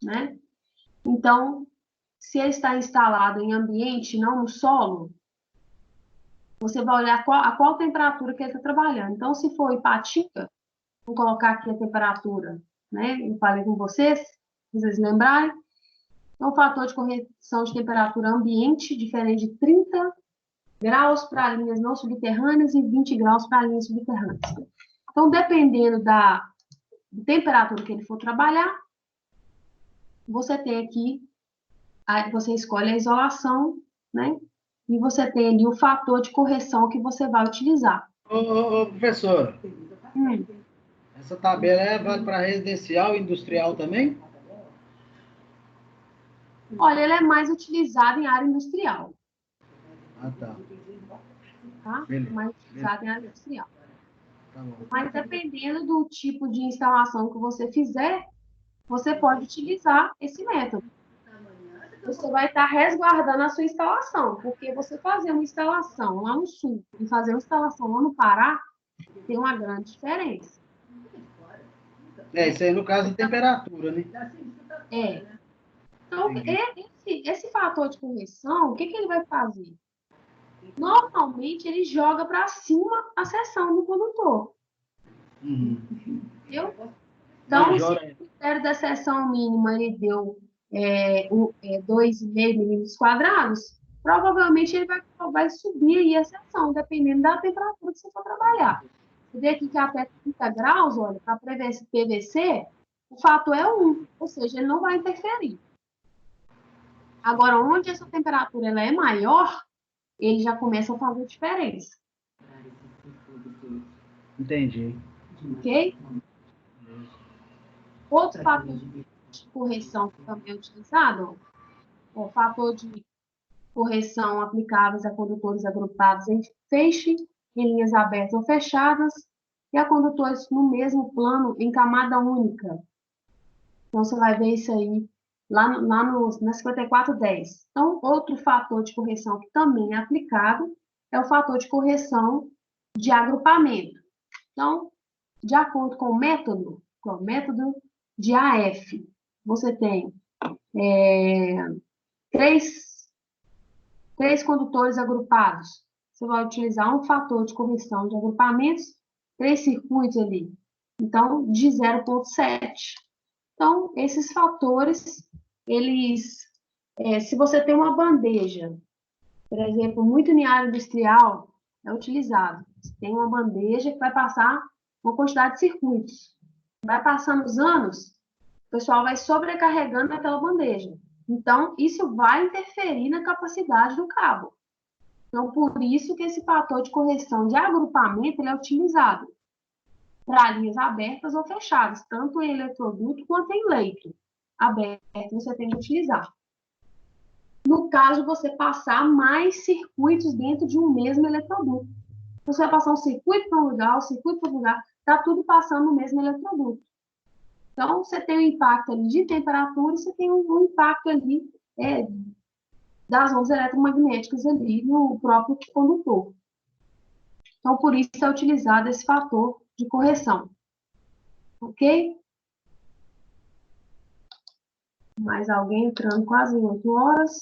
S1: né? Então, se ele está instalado em ambiente, não no solo, você vai olhar a qual temperatura que ele está trabalhando. Então, se for Ipatinga, vou colocar aqui a temperatura, né? Eu falei com vocês lembrarem. Então, o fator de correção de temperatura ambiente, diferente de 30 graus para linhas não subterrâneas e 20 graus para linhas subterrâneas. Então, dependendo da temperatura que ele for trabalhar, você tem aqui, você escolhe a isolação, né? E você tem ali o fator de correção que você vai utilizar.
S5: Ô, professor, essa tabela vale para residencial e industrial também?
S1: Olha, ele é mais utilizado em área industrial.
S5: Ah, tá.
S1: Tá?
S5: Beleza.
S1: Mais utilizado em área industrial.
S5: Tá bom.
S1: Mas dependendo do tipo de instalação que você fizer, você pode utilizar esse método. Você vai estar resguardando a sua instalação, porque você fazer uma instalação lá no sul e fazer uma instalação lá no Pará, tem uma grande diferença.
S5: Isso aí no caso de temperatura, né?
S1: Então, esse fator de correção, o que ele vai fazer? Normalmente, ele joga para cima a seção do condutor. Entendeu? Então, se o critério da seção mínima ele deu 2,5 milímetros quadrados, provavelmente ele vai subir aí a seção, dependendo da temperatura que você for trabalhar. Você vê aqui que até 30 graus, olha, para PVC, o fator é 1, ou seja, ele não vai interferir. Agora, onde essa temperatura ela é maior, ele já começa a fazer diferença.
S5: Entendi.
S1: Ok? Outro fator de correção que também é utilizado é o fator de correção aplicáveis a condutores agrupados em feixe, em linhas abertas ou fechadas, e a condutores no mesmo plano em camada única. Então, você vai ver isso aí lá na 5410. Então, outro fator de correção que também é aplicado é o fator de correção de agrupamento. Então, de acordo com o método de AF, você tem três condutores agrupados. Você vai utilizar um fator de correção de agrupamentos, 3 circuitos ali. Então, de 0,7. Então, esses fatores, se você tem uma bandeja, por exemplo, muito em área industrial, é utilizado. Você tem uma bandeja que vai passar uma quantidade de circuitos. Vai passando os anos, o pessoal vai sobrecarregando aquela bandeja. Então, isso vai interferir na capacidade do cabo. Então, por isso que esse fator de correção de agrupamento ele é utilizado para linhas abertas ou fechadas, tanto em eletroduto quanto em leito. Aberto você tem que utilizar. No caso, você passar mais circuitos dentro de um mesmo eletroduto. Você vai passar um circuito para um lugar, um circuito para um lugar, está tudo passando no mesmo eletroduto. Então, você tem um impacto ali de temperatura, você tem um impacto ali das ondas eletromagnéticas ali no próprio condutor. Então, por isso é utilizado esse fator de correção. Ok? Mais alguém entrando quase 8 horas.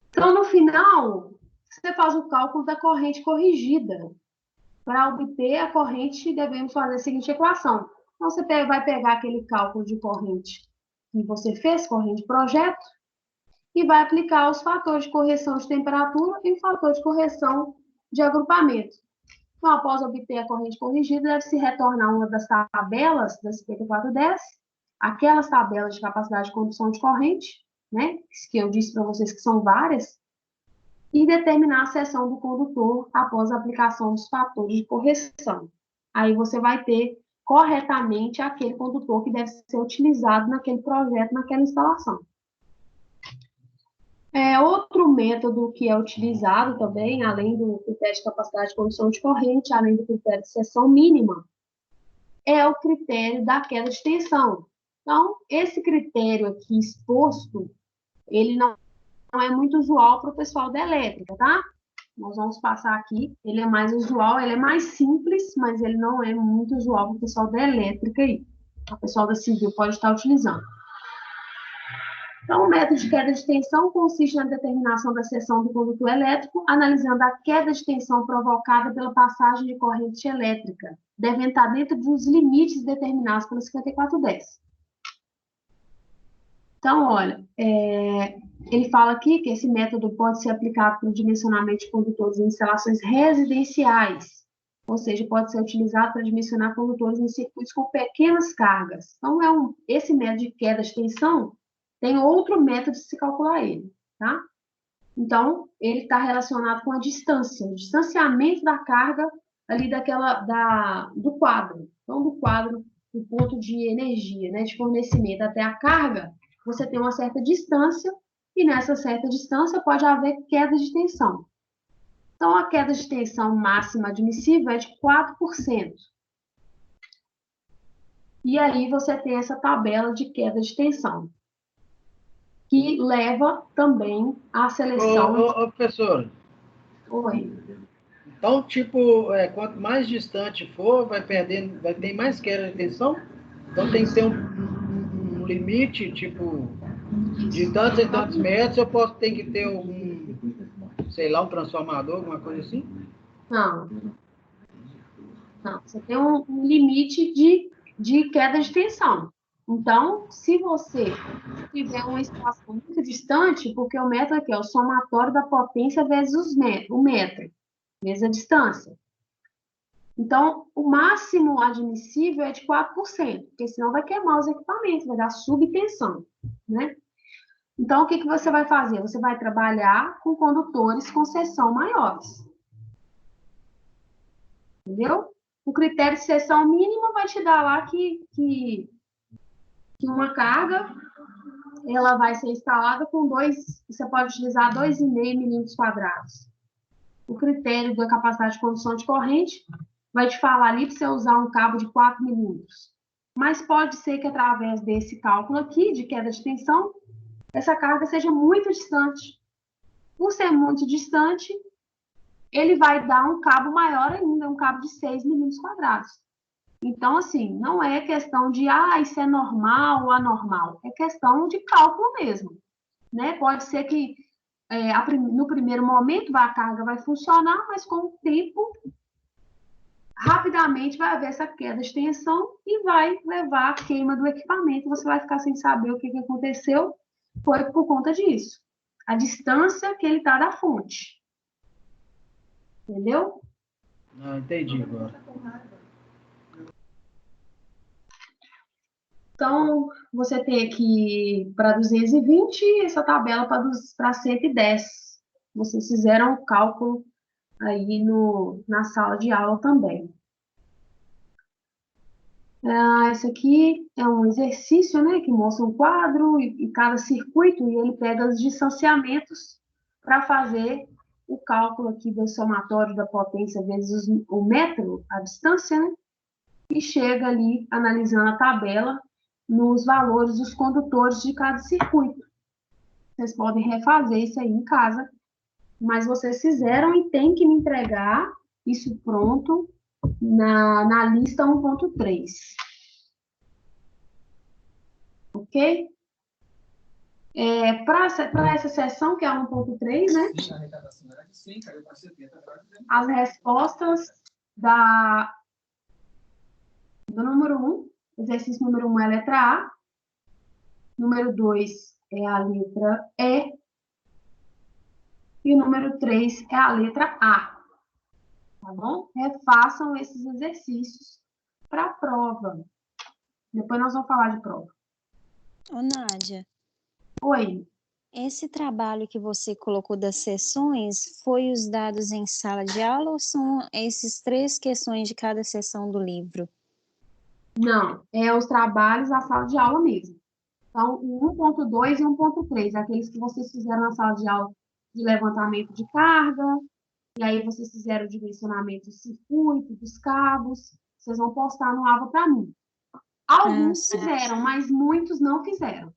S1: Então, no final, você faz o cálculo da corrente corrigida. Para obter a corrente, devemos fazer a seguinte equação. Então, você vai pegar aquele cálculo de corrente que você fez, corrente de projeto, e vai aplicar os fatores de correção de temperatura e o fator de correção de agrupamento. Então, após obter a corrente corrigida, deve-se retornar uma das tabelas da 5410, aquelas tabelas de capacidade de condução de corrente, né, que eu disse para vocês que são várias, e determinar a seção do condutor após a aplicação dos fatores de correção. Aí você vai ter corretamente aquele condutor que deve ser utilizado naquele projeto, naquela instalação. Outro método que é utilizado também, além do critério de capacidade de condução de corrente, além do critério de seção mínima, é o critério da queda de tensão. Então, esse critério aqui exposto, ele não é muito usual para o pessoal da elétrica, tá? Nós vamos passar aqui, ele é mais usual, ele é mais simples, mas ele não é muito usual para o pessoal da elétrica aí. O pessoal da civil pode estar utilizando. Então, o método de queda de tensão consiste na determinação da seção do condutor elétrico, analisando a queda de tensão provocada pela passagem de corrente elétrica, devendo estar dentro dos limites determinados pelo 5410. Então, olha, ele fala aqui que esse método pode ser aplicado para o dimensionamento de condutores em instalações residenciais, ou seja, pode ser utilizado para dimensionar condutores em circuitos com pequenas cargas. Então, esse método de queda de tensão tem outro método de se calcular ele, tá? Então, ele está relacionado com a distância, o distanciamento da carga ali do quadro. Então, do quadro, do ponto de energia, né, de fornecimento até a carga, você tem uma certa distância, e nessa certa distância pode haver queda de tensão. Então, a queda de tensão máxima admissível é de 4%. E aí você tem essa tabela de queda de tensão, que leva também à seleção...
S5: Ô, professor.
S1: Oi.
S5: Então, quanto mais distante for, vai ter mais queda de tensão? Então, tem que ter um limite, de tantos e tantos metros, tem que ter sei lá, um transformador, alguma coisa assim?
S1: Não. Você tem um limite de queda de tensão. Então, se você tiver uma estação muito distante, porque o metro aqui é o somatório da potência vezes o metro, vezes a distância. Então, o máximo admissível é de 4%, porque senão vai queimar os equipamentos, vai dar subtensão, né? Então, o que você vai fazer? Você vai trabalhar com condutores com seção maiores. Entendeu? O critério de seção mínima vai te dar lá que uma carga, ela vai ser instalada com você pode utilizar 2,5 milímetros quadrados. O critério da capacidade de condução de corrente vai te falar ali para você usar um cabo de 4 milímetros. Mas pode ser que através desse cálculo aqui, de queda de tensão, essa carga seja muito distante. Por ser muito distante, ele vai dar um cabo maior ainda, um cabo de 6 milímetros quadrados. Então, assim, não é questão de, isso é normal ou anormal. É questão de cálculo mesmo, né? Pode ser que no primeiro momento a carga vai funcionar, mas com o tempo, rapidamente vai haver essa queda de tensão e vai levar à queima do equipamento. Você vai ficar sem saber o que aconteceu, foi por conta disso. A distância que ele está da fonte. Entendeu?
S5: Entendi agora.
S1: Então, você tem aqui para 220, essa tabela para 110. Vocês fizeram o cálculo aí na sala de aula também. Esse aqui é um exercício, né, que mostra um quadro e cada circuito, e ele pega os distanciamentos para fazer o cálculo aqui do somatório da potência vezes o metro, a distância, né, e chega ali analisando a tabela nos valores dos condutores de cada circuito. Vocês podem refazer isso aí em casa, mas vocês fizeram e tem que me entregar isso pronto na lista 1.3. Ok? Para essa sessão, que é a 1.3, né? As respostas do número 1, exercício número 1 é a letra A, número 2 é a letra E, e o número 3 é a letra A. Tá bom? Refaçam esses exercícios para a prova. Depois nós vamos falar de prova.
S2: Ô, Nádia.
S1: Oi.
S2: Esse trabalho que você colocou das sessões, foi os dados em sala de aula ou são esses 3 questões de cada sessão do livro?
S1: Não, é os trabalhos da sala de aula mesmo. Então, o 1.2 e 1.3, aqueles que vocês fizeram na sala de aula de levantamento de carga, e aí vocês fizeram o dimensionamento do circuito, dos cabos, vocês vão postar no AVA para mim. Alguns fizeram, mas muitos não fizeram.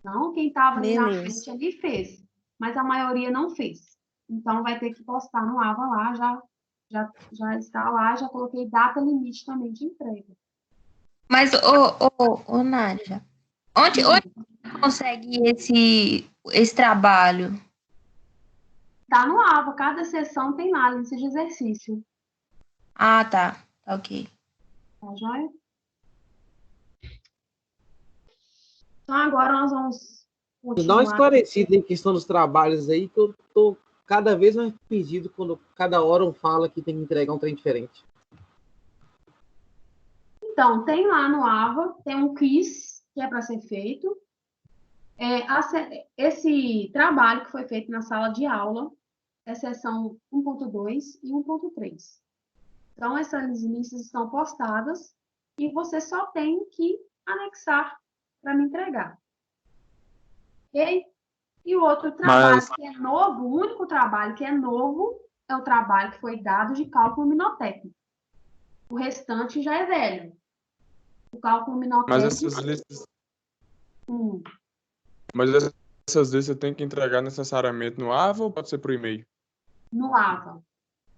S1: Então, quem estava ali na frente ali fez, mas a maioria não fez. Então, vai ter que postar no AVA lá, já está lá, já coloquei data limite também de entrega.
S6: Mas, ô Nádia, Onde consegue esse trabalho?
S1: Tá no AVA, cada sessão tem lá a lista de exercício.
S6: Ah, tá. Tá ok.
S1: Tá joia? Então, agora nós vamos
S3: Dá uma
S1: continuar.
S3: esclarecida em questão dos trabalhos aí, que eu tô cada vez mais perdido quando cada hora um fala que tem que entregar um trem diferente.
S1: Então, tem lá no AVA, tem um quiz que é para ser feito. Esse trabalho que foi feito na sala de aula é seção 1.2 e 1.3. Então, essas listas estão postadas e você só tem que anexar para me entregar. Ok? E o outro trabalho que é novo, o único trabalho que é novo, é o trabalho que foi dado de cálculo minotécnico. O restante já é velho. O cálculo
S7: Mas
S1: minotécnico...
S7: essas listas,
S1: Hum,
S7: mas essas listas tem que entregar necessariamente no AVA ou pode ser por e-mail?
S1: no AVA.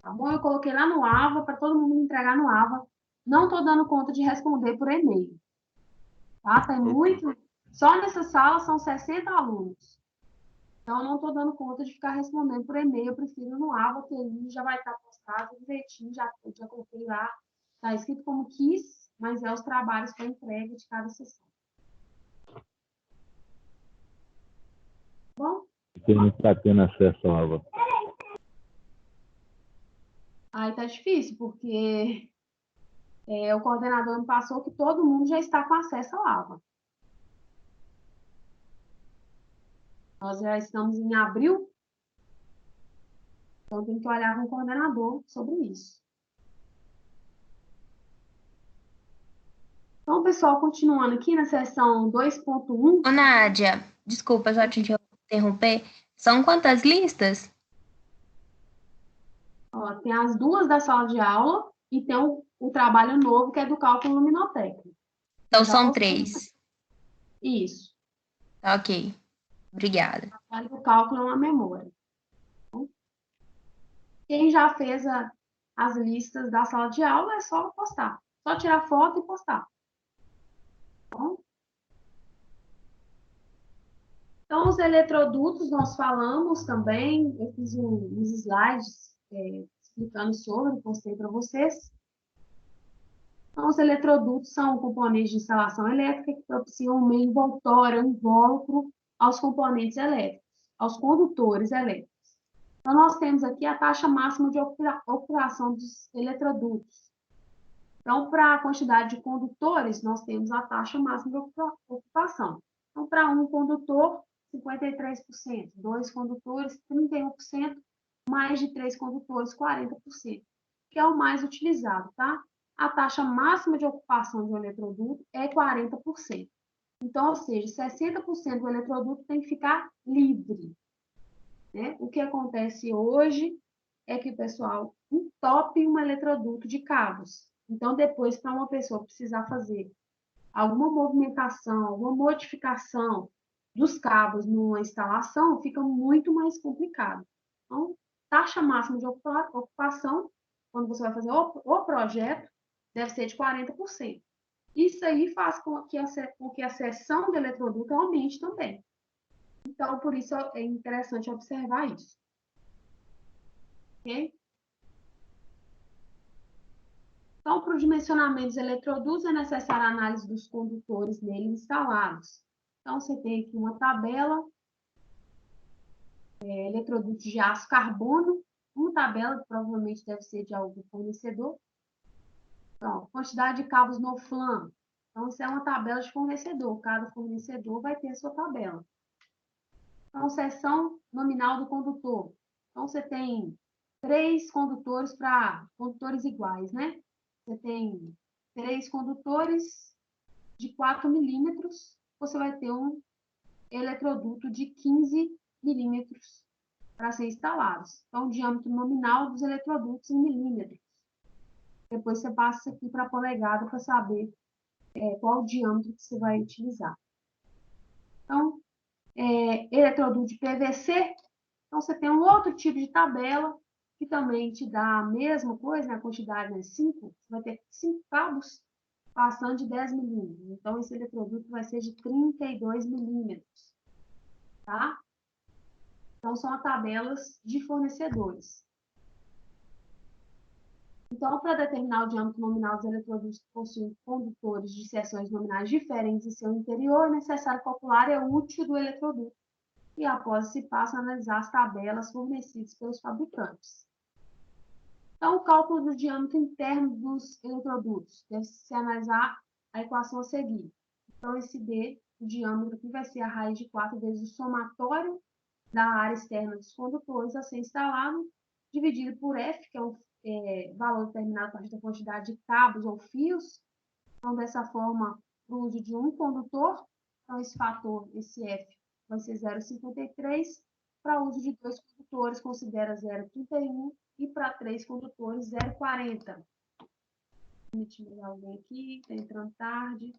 S1: Tá bom? Eu coloquei lá no AVA para todo mundo entregar no AVA. Não estou dando conta de responder por e-mail. Tá? Tem muito... Só nessa sala são 60 alunos. Então, eu não estou dando conta de ficar respondendo por e-mail. Eu prefiro no AVA, que aí já vai estar postado direitinho. Já coloquei lá. Está escrito como quis, mas é os trabalhos para entrega de cada sessão. Bom?
S8: Quem não está tendo acesso ao AVA?
S1: Aí tá difícil, porque o coordenador me passou que todo mundo já está com acesso ao AVA. Nós já estamos em abril, então tem que olhar com o coordenador sobre isso. Então, pessoal, continuando aqui na seção 2.1.
S6: Ô, Nádia, desculpa só te interromper. São quantas listas?
S1: Ó, tem as duas da sala de aula e tem o trabalho novo, que é do cálculo luminotécnico.
S6: Então são 3.
S1: Isso.
S6: Tá ok. Obrigada.
S1: O trabalho do cálculo é uma memória. Quem já fez as listas da sala de aula é só postar. Só tirar foto e postar. Bom? Então, os eletrodutos nós falamos também. Eu fiz uns slides explicando sobre, postei para vocês. Então, os eletrodutos são componentes de instalação elétrica que propiciam um meio envoltório, um invólucro aos componentes elétricos, aos condutores elétricos. Então, nós temos aqui a taxa máxima de ocupação dos eletrodutos. Então, para a quantidade de condutores, nós temos a taxa máxima de ocupação. Então, para um condutor, 53%, 2 condutores, 31%, mais de 3 condutores, 40%, que é o mais utilizado, tá? A taxa máxima de ocupação de um eletroduto é 40%. Então, ou seja, 60% do eletroduto tem que ficar livre. Né? O que acontece hoje é que o pessoal entope um eletroduto de cabos. Então, depois, para uma pessoa precisar fazer alguma movimentação, alguma modificação dos cabos numa instalação, fica muito mais complicado. Então, taxa máxima de ocupação, quando você vai fazer o projeto, deve ser de 40%. Isso aí faz com que a seção do eletroduto aumente também. Então, por isso é interessante observar isso. Ok? Então, para o dimensionamento dos eletrodutos, é necessária a análise dos condutores nele instalados. Então, você tem aqui uma tabela, eletrodutos de aço carbono, uma tabela que provavelmente deve ser de algum fornecedor. Então, quantidade de cabos no flan. Então, isso é uma tabela de fornecedor. Cada fornecedor vai ter a sua tabela. Então, seção nominal do condutor. Então, você tem 3 condutores para condutores iguais, né? Você tem 3 condutores de 4 milímetros, você vai ter um eletroduto de 15 milímetros para ser instalados. Então, o diâmetro nominal dos eletrodutos em milímetros. Depois você passa aqui para a polegada para saber qual o diâmetro que você vai utilizar. Então, eletroduto de PVC, então você tem um outro tipo de tabela que também te dá a mesma coisa, né? A quantidade, né? 5, você vai ter 5 cabos. passando de 10 milímetros. Então, esse eletroduto vai ser de 32 milímetros, tá? Então, são as tabelas de fornecedores. Então, para determinar o diâmetro nominal dos eletrodutos que possuem condutores de seções nominais diferentes em seu interior, é necessário calcular a útil do eletroduto e, após esse passo, analisar as tabelas fornecidas pelos fabricantes. Então, o cálculo do diâmetro interno dos eletrodutos deve-se analisar a equação a seguir. Então, esse D, o diâmetro aqui, vai ser a raiz de 4 vezes o somatório da área externa dos condutores a ser instalado, dividido por F, que é o valor determinado a partir da quantidade de cabos ou fios. Então, dessa forma, para o uso de um condutor, então esse fator, esse F, vai ser 0,53. Para o uso de 2 condutores, considera 0,31. E para 3 condutores, 0,40. Deixa eu ver alguém aqui, está entrando tarde.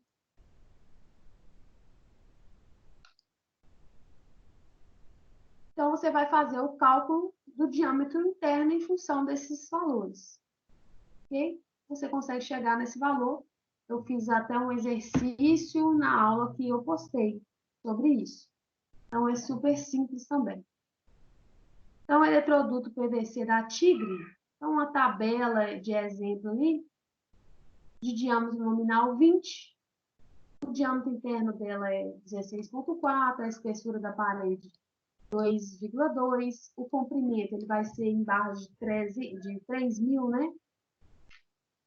S1: Então, você vai fazer o cálculo do diâmetro interno em função desses valores. Ok? Você consegue chegar nesse valor. Eu fiz até um exercício na aula que eu postei sobre isso. Então, é super simples também. Então, o eletroduto PVC da Tigre. Então, uma tabela de exemplo ali, de diâmetro nominal 20. O diâmetro interno dela é 16,4, a espessura da parede 2,2, o comprimento ele vai ser em barras de 3.000, né?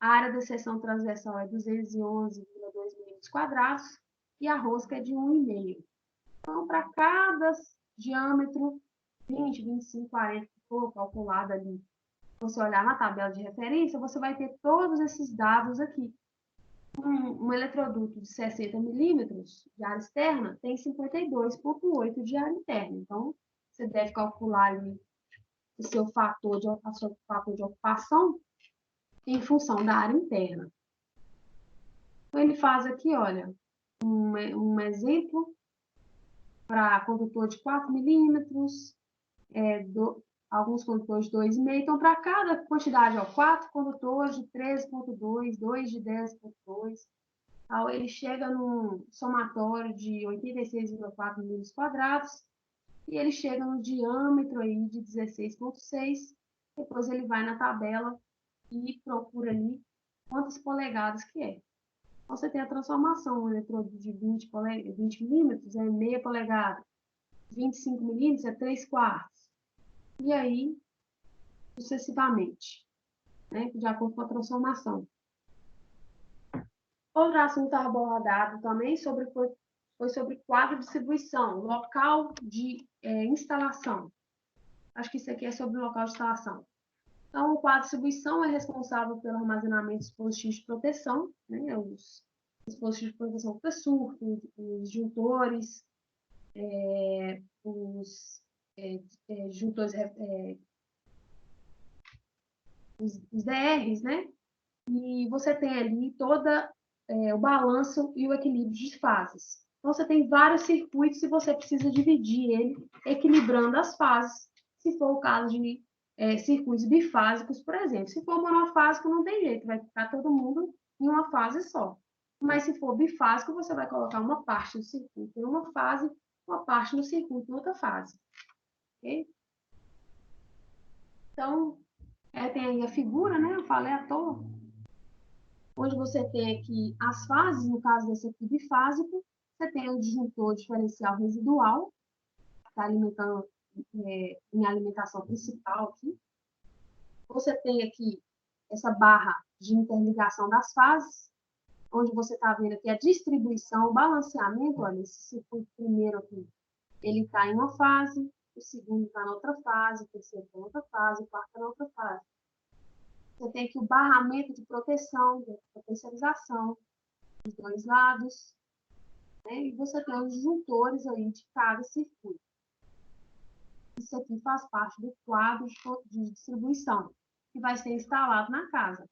S1: A área da seção transversal é 211,2 milímetros quadrados e a rosca é de 1,5. Então, para cada diâmetro, 20, 25, 40, que for calculado ali, você olhar na tabela de referência, você vai ter todos esses dados aqui. Um eletroduto de 60 milímetros de área externa tem 52,8 de área interna. Então, você deve calcular ali o seu fator de ocupação em função da área interna. Então, ele faz aqui, olha, um exemplo para condutor de 4 milímetros, alguns condutores de 2,5. Então, para cada quantidade, 4 condutores de 13,2, 2 de 10,2, ele chega num somatório de 86,4 milímetros quadrados e ele chega no diâmetro aí de 16,6. Depois ele vai na tabela e procura ali quantas polegadas que é. Então, você tem a transformação, um eletrodo de 20 milímetros é meia polegada, 25 milímetros é 3/4. E aí, sucessivamente, né, de acordo com a transformação. Outro assunto abordado também foi sobre quadro de distribuição, local de instalação. Acho que isso aqui é sobre o local de instalação. Então, o quadro de distribuição é responsável pelo armazenamento de dispositivos de proteção, né, os dispositivos de proteção contra surto, os disjuntores, os disjuntores, os DRs, né? E você tem ali toda o balanço e o equilíbrio de fases. Então, você tem vários circuitos e você precisa dividir ele, equilibrando as fases, se for o caso de circuitos bifásicos, por exemplo. Se for monofásico, não tem jeito, vai ficar todo mundo em uma fase só. Mas se for bifásico, você vai colocar uma parte do circuito em uma fase, uma parte do circuito em outra fase. Ok? Então, tem aí a figura, né? Eu falei à toa. Onde você tem aqui as fases, no caso desse aqui bifásico, você tem o disjuntor diferencial residual, que está alimentando em alimentação principal aqui. Você tem aqui essa barra de interligação das fases, onde você está vendo aqui a distribuição, o balanceamento. Olha, esse circuito primeiro aqui, ele está em uma fase, o segundo está na outra fase, o terceiro está na outra fase, o quarto está na outra fase. Você tem aqui o barramento de proteção, de potencialização, dos dois lados, né? E você tem os disjuntores aí de cada circuito. Isso aqui faz parte do quadro de distribuição, que vai ser instalado na casa.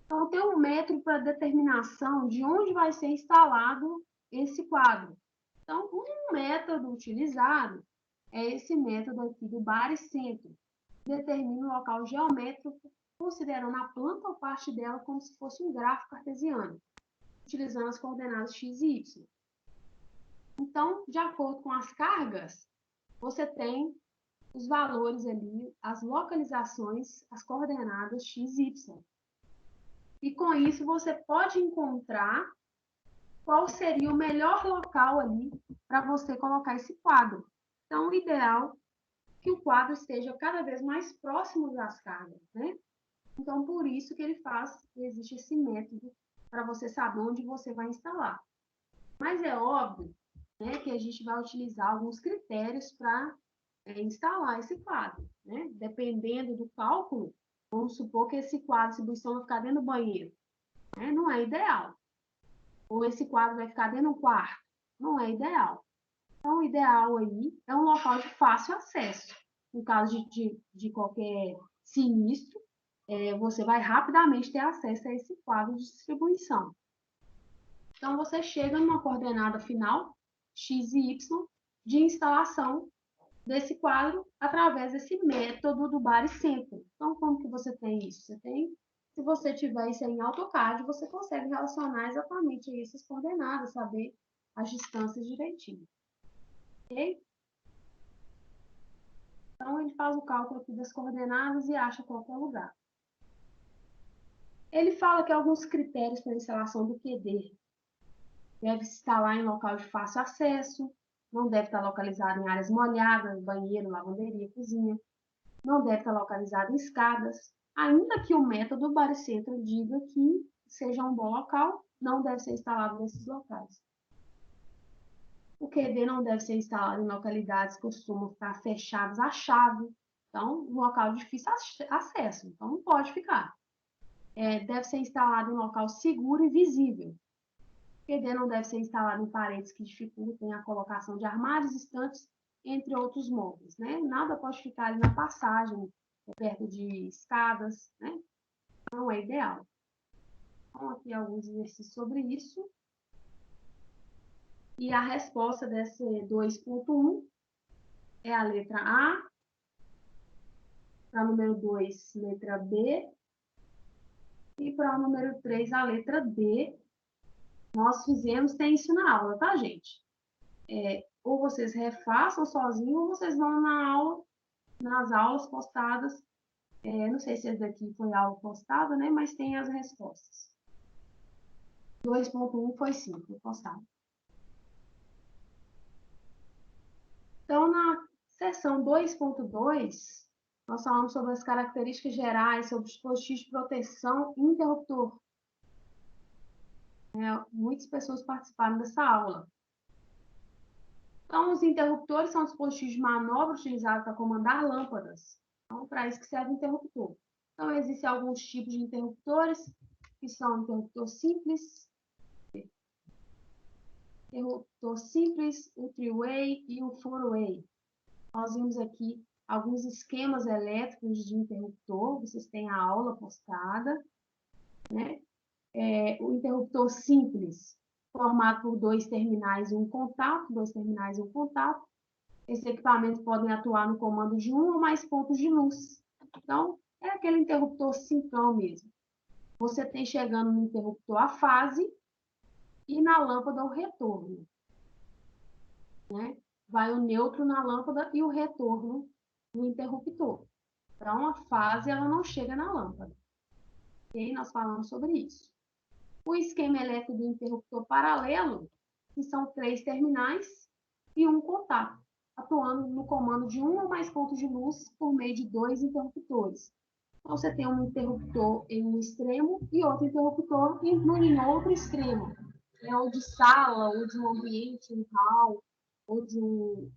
S1: Então, tem um método para determinação de onde vai ser instalado esse quadro. Então, um método utilizado é esse método aqui do barycentro. Determina o local geométrico, considerando a planta ou parte dela como se fosse um gráfico cartesiano. utilizando as coordenadas x e y. Então, de acordo com as cargas, você tem os valores ali, as localizações, as coordenadas x e y. E com isso você pode encontrar qual seria o melhor local ali para você colocar esse quadro. Então, o ideal é que o quadro esteja cada vez mais próximo das cargas, né? Então, por isso que existe esse método para você saber onde você vai instalar. Mas é óbvio, né, que a gente vai utilizar alguns critérios para instalar esse quadro, né? Dependendo do cálculo, vamos supor que esse quadro de distribuição vai ficar dentro do banheiro, né? Não é ideal. Ou esse quadro vai ficar dentro do quarto, não é ideal. Então, o ideal aí é um local de fácil acesso. No caso de qualquer sinistro, você vai rapidamente ter acesso a esse quadro de distribuição. Então, você chega numa coordenada final, x e y, de instalação desse quadro através desse método do barycentro. Então, como que você tem isso? Se você tiver isso em AutoCAD, você consegue relacionar exatamente essas coordenadas, saber as distâncias direitinho. Ok? Então, ele faz o cálculo aqui das coordenadas e acha qualquer lugar. Ele fala que alguns critérios para a instalação do QD deve se instalar em local de fácil acesso, não deve estar localizado em áreas molhadas, banheiro, lavanderia, cozinha, não deve estar localizado em escadas, ainda que o método barycentro diga que seja um bom local, não deve ser instalado nesses locais. O QD não deve ser instalado em localidades que costumam ficar fechadas à chave, então, um local de difícil acesso, então não pode ficar. Deve ser instalado em local seguro e visível. O QD não deve ser instalado em paredes que dificultem a colocação de armários, estantes, entre outros móveis, né? Nada pode ficar ali na passagem, perto de escadas, né? Não é ideal. Então, aqui alguns exercícios sobre isso. E a resposta desse 2.1 é a letra A. Para o número 2, letra B. E para o número 3, a letra D. Nós tem isso na aula, tá, gente? Ou vocês refaçam sozinho, ou vocês vão nas aulas postadas. Não sei se esse daqui foi aula postada, né? Mas tem as respostas. 2.1 foi sim, foi postado. Então, na seção 2.2, nós falamos sobre as características gerais, sobre dispositivos de proteção e interruptor. Muitas pessoas participaram dessa aula. Então, os interruptores são dispositivos de manobra utilizados para comandar lâmpadas. Então, para isso que serve o interruptor. Então, existem alguns tipos de interruptores, que são interruptor simples, o three-way e o four-way. Nós vimos aqui alguns esquemas elétricos de interruptor, vocês têm a aula postada, né? O interruptor simples, formado por dois terminais e um contato, Esse equipamento pode atuar no comando de um ou mais pontos de luz. Então, é aquele interruptor simplão mesmo. Você tem chegando no interruptor a fase e na lâmpada o retorno, né? Vai o neutro na lâmpada e o retorno no interruptor. Então, a fase ela não chega na lâmpada. E nós falamos sobre isso. O esquema elétrico do interruptor paralelo, que são 3 terminais e um contato, atuando no comando de um ou mais pontos de luz por meio de 2 interruptores. Então, você tem um interruptor em um extremo e outro interruptor em outro extremo. Ou de sala, ou de um ambiente, um hall, ou de um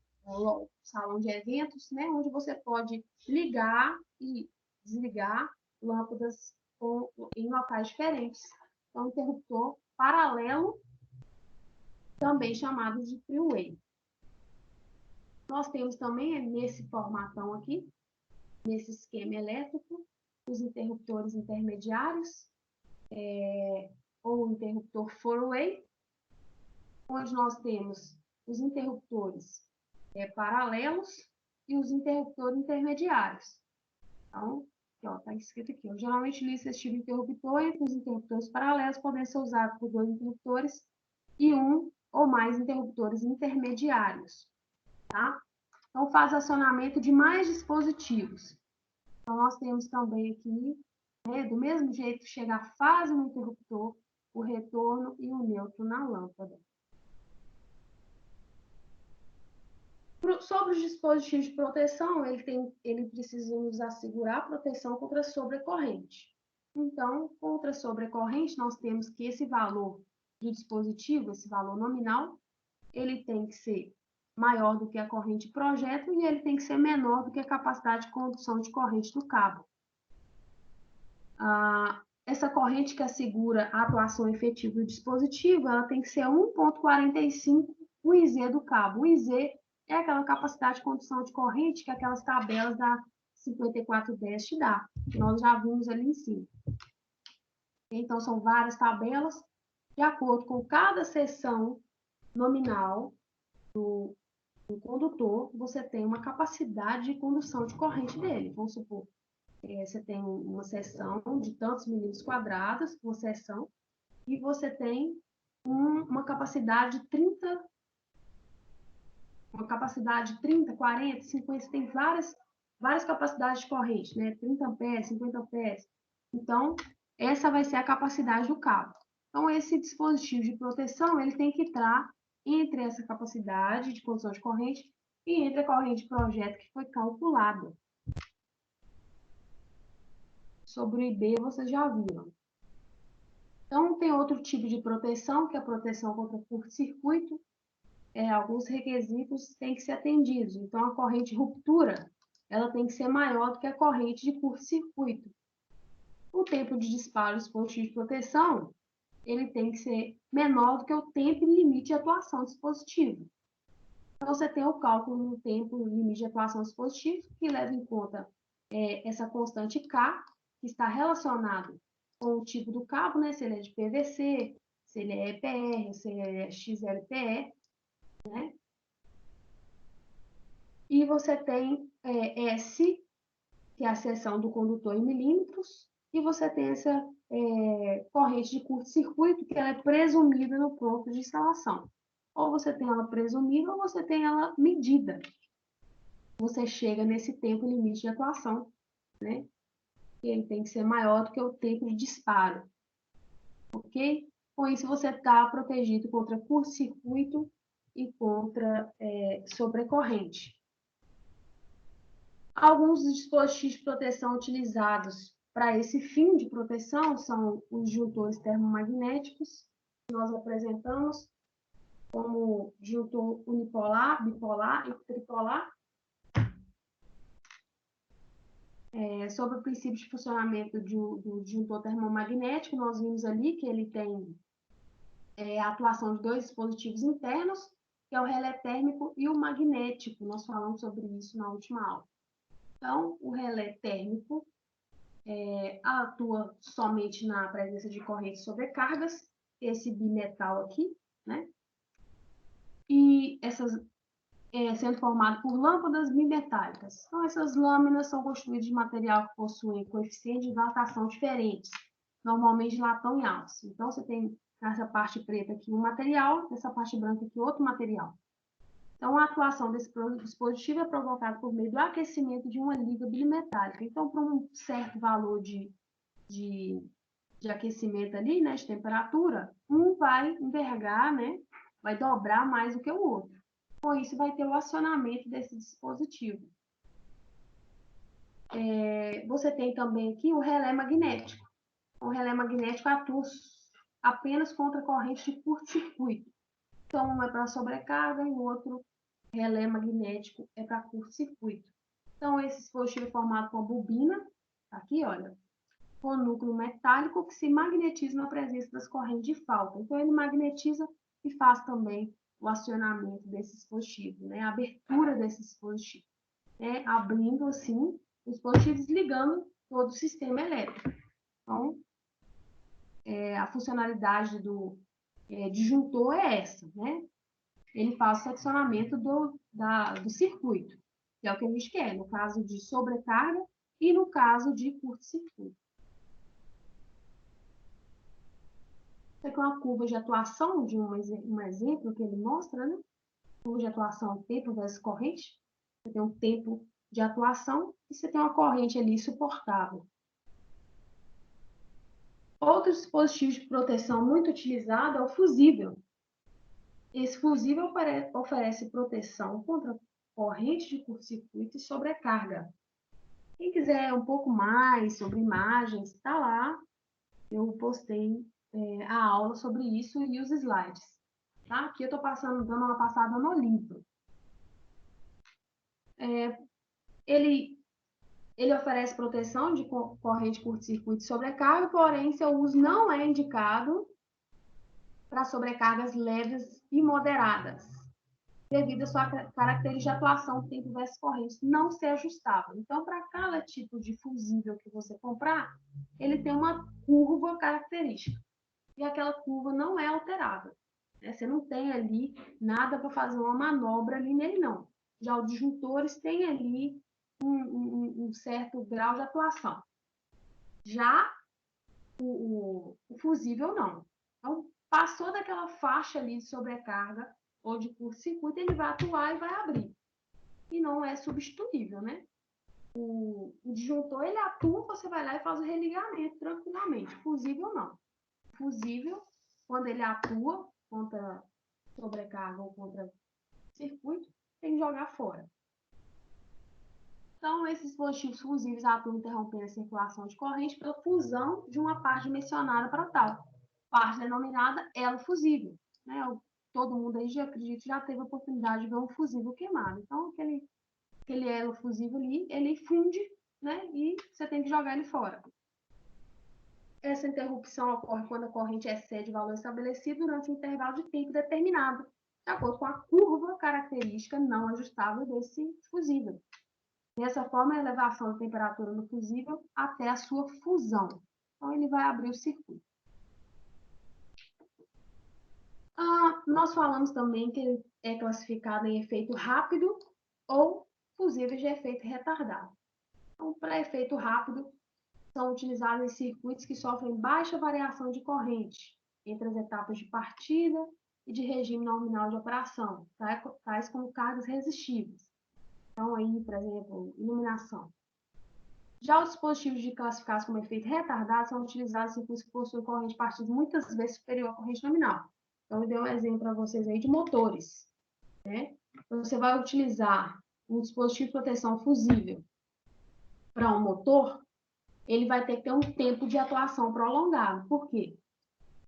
S1: salão de eventos, né? Onde você pode ligar e desligar lâmpadas em locais diferentes. Então, interruptor paralelo, também chamado de three-way. Nós temos também, nesse formatão aqui, nesse esquema elétrico, os interruptores intermediários, ou interruptor four-way, onde nós temos os interruptores paralelos e os interruptores intermediários. Então, Está escrito aqui. Eu geralmente listo esse tipo de interruptor entre os interruptores paralelos podem ser usados por 2 interruptores e um ou mais interruptores intermediários. Tá? Então, faz acionamento de mais dispositivos. Então, nós temos também aqui, né, do mesmo jeito que chega a fase no interruptor, o retorno e o neutro na lâmpada. Sobre os dispositivos de proteção, ele precisa nos assegurar proteção contra sobrecorrente. Então, contra sobrecorrente, nós temos que esse valor do dispositivo, esse valor nominal, ele tem que ser maior do que a corrente projeto e ele tem que ser menor do que a capacidade de condução de corrente do cabo. Essa corrente que assegura a atuação efetiva do dispositivo, ela tem que ser 1,45 o IZ do cabo. O IZ é aquela capacidade de condução de corrente que aquelas tabelas da 5410 te dá, que nós já vimos ali em cima. Então, são várias tabelas, de acordo com cada seção nominal do condutor, você tem uma capacidade de condução de corrente dele. Vamos supor, você tem uma seção de tantos milímetros quadrados por seção, e você tem uma capacidade de 30, 40, 50, você tem várias capacidades de corrente, né? 30 amperes, 50 amperes. Então, essa vai ser a capacidade do cabo. Então, esse dispositivo de proteção, ele tem que estar entre essa capacidade de condução de corrente e entre a corrente de projeto que foi calculada. Sobre o IB, vocês já viram. Então, tem outro tipo de proteção, que é a proteção contra curto-circuito. Alguns requisitos têm que ser atendidos. Então, a corrente de ruptura, ela tem que ser maior do que a corrente de curto-circuito. O tempo de disparo do dispositivo de proteção, ele tem que ser menor do que o tempo limite de atuação do dispositivo. Então, você tem o cálculo do tempo limite de atuação do dispositivo, que leva em conta essa constante K, que está relacionado com o tipo do cabo, né? Se ele é de PVC, se ele é EPR, se ele é XLPE, né? E você tem S, que é a seção do condutor em milímetros, e você tem essa corrente de curto-circuito, que ela é presumida no ponto de instalação. Ou você tem ela presumida, ou você tem ela medida. Você chega nesse tempo limite de atuação, né? E ele tem que ser maior do que o tempo de disparo. Ok? Com isso, você está protegido contra curto-circuito e contra sobrecorrente. Alguns dispositivos de proteção utilizados para esse fim de proteção são os disjuntores termomagnéticos, que nós apresentamos como disjuntor unipolar, bipolar e tripolar. Sobre o princípio de funcionamento do disjuntor termomagnético, nós vimos ali que ele tem a atuação de 2 dispositivos internos, que é o relé térmico e o magnético. Nós falamos sobre isso na última aula. Então, o relé térmico atua somente na presença de correntes sobrecargas, esse bimetal aqui, né? E sendo formado por lâmpadas bimetálicas. Então, essas lâminas são construídas de material que possuem coeficientes de dilatação diferentes, normalmente de latão e aço. Então, você tem nessa parte preta aqui um material, nessa parte branca aqui outro material. Então, a atuação desse dispositivo é provocada por meio do aquecimento de uma liga bimetálica. Então, para um certo valor de aquecimento ali, né, de temperatura, um vai envergar, né, vai dobrar mais do que o outro. Com isso, vai ter o acionamento desse dispositivo. Você tem também aqui o relé magnético. O relé magnético atua apenas contra a corrente de curto-circuito. Então, um é para sobrecarga e o outro relé magnético é para curto-circuito. Então, esse dispositivo é formado com a bobina, aqui, olha, com núcleo metálico que se magnetiza na presença das correntes de falta. Então, ele magnetiza e faz também o acionamento desse dispositivo, né? A abertura desse dispositivo, né? Abrindo, assim, o dispositivo, desligando todo o sistema elétrico. Então, a funcionalidade do disjuntor é essa, né? Ele faz o seccionamento do circuito, que é o que a gente quer. No caso de sobrecarga, e no caso de curto-circuito. Essa aqui é uma curva de atuação de um exemplo que ele mostra, né? Curva de atuação, tempo versus corrente. Você tem um tempo de atuação e você tem uma corrente ali suportável. Outro dispositivo de proteção muito utilizado é o fusível. Esse fusível oferece proteção contra corrente de curto-circuito e sobrecarga. Quem quiser um pouco mais sobre imagens, está lá. Eu postei a aula sobre isso e os slides. Tá? Aqui eu estou dando uma passada no livro. Ele oferece proteção de corrente curto-circuito e sobrecarga, porém, seu uso não é indicado para sobrecargas leves e moderadas, devido à sua característica de atuação tempo versus corrente não ser ajustável. Então, para cada tipo de fusível que você comprar, ele tem uma curva característica. E aquela curva não é alterável. Né? Você não tem ali nada para fazer uma manobra ali nele, não. Já os disjuntores têm ali um certo grau de atuação. Já o fusível, não. Então, passou daquela faixa ali de sobrecarga ou de curto-circuito, ele vai atuar e vai abrir. E não é substituível, né? O disjuntor, ele atua, você vai lá e faz o religamento tranquilamente. Fusível, não. Fusível, quando ele atua contra sobrecarga ou contra circuito, tem que jogar fora. Então, esses dispositivos fusíveis atuam interrompendo a circulação de corrente pela fusão de uma parte dimensionada para tal. Parte denominada elo fusível. Né? Todo mundo aí, já acredito, já teve a oportunidade de ver um fusível queimado. Então, aquele elo fusível ali, ele funde, né? E você tem que jogar ele fora. Essa interrupção ocorre quando a corrente excede o valor estabelecido durante um intervalo de tempo determinado, de acordo com a curva característica não ajustável desse fusível. Dessa forma, a elevação da temperatura no fusível até a sua fusão. Então, ele vai abrir o circuito. Nós falamos também que ele é classificado em efeito rápido ou fusível de efeito retardado. Então, para efeito rápido, são utilizados em circuitos que sofrem baixa variação de corrente entre as etapas de partida e de regime nominal de operação, tais como cargas resistíveis. Então, aí, por exemplo, iluminação. Já os dispositivos classificados como efeito retardado são utilizados em circuitos que possuem corrente de partida muitas vezes superior à corrente nominal. Então, eu dei um exemplo para vocês aí de motores. Né? Então, você vai utilizar um dispositivo de proteção fusível para um motor, ele vai ter que ter um tempo de atuação prolongado. Por quê?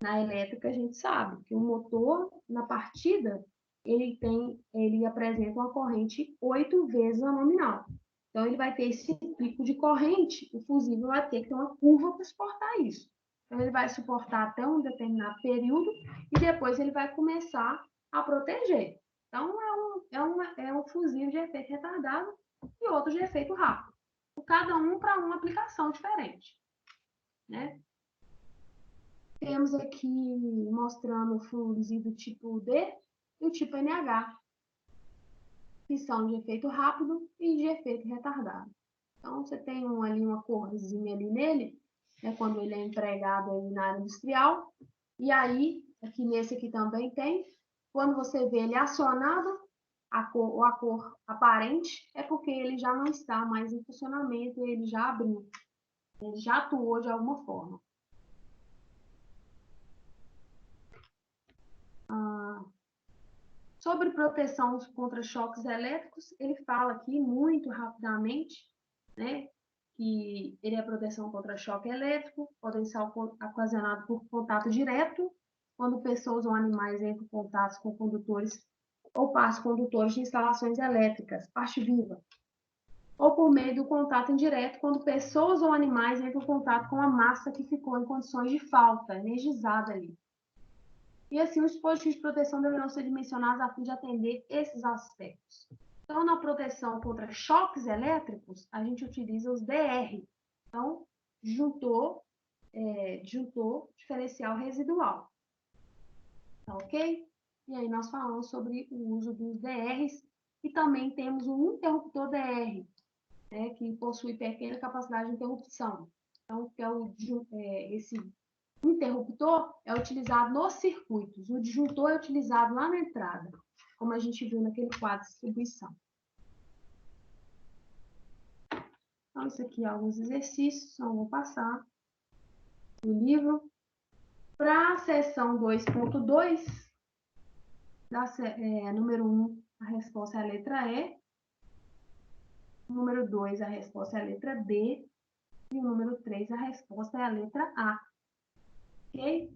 S1: Na elétrica, a gente sabe que o motor, na partida, ele apresenta uma corrente 8 vezes a nominal. Então, ele vai ter esse pico de corrente, o fusível vai ter que ter uma curva para suportar isso. Então, ele vai suportar até um determinado período e depois ele vai começar a proteger. Então, é um fusível de efeito retardado e outro de efeito rápido. Cada um para uma aplicação diferente. Né? Temos aqui mostrando o fusível tipo D e o tipo NH, que são de efeito rápido e de efeito retardado. Então, você tem uma corzinha ali nele, né, quando ele é empregado aí na área industrial, e aí, aqui nesse aqui também tem, quando você vê ele acionado, a cor aparente, é porque ele já não está mais em funcionamento, ele já abriu, ele já atuou de alguma forma. Sobre proteção contra choques elétricos, ele fala aqui muito rapidamente, né, que ele é proteção contra choque elétrico, potencial ocasionado por contato direto, quando pessoas ou animais entram em contato com condutores ou partes condutores de instalações elétricas, parte viva, ou por meio do contato indireto, quando pessoas ou animais entram em contato com a massa que ficou em condições de falta, energizada ali. E assim, os dispositivos de proteção deverão ser dimensionados a fim de atender esses aspectos. Então, na proteção contra choques elétricos, a gente utiliza os DR. Então, disjuntor diferencial residual. Tá ok? E aí nós falamos sobre o uso dos DRs e também temos um interruptor DR. né, que possui pequena capacidade de interrupção. Então, esse interruptor é utilizado nos circuitos, o disjuntor é utilizado lá na entrada, como a gente viu naquele quadro de distribuição. Então, isso aqui é alguns exercícios, não vou passar no livro. Para a seção 2.2, número 1, a resposta é a letra E. Número 2, a resposta é a letra B. E o número 3, a resposta é a letra A. Ok?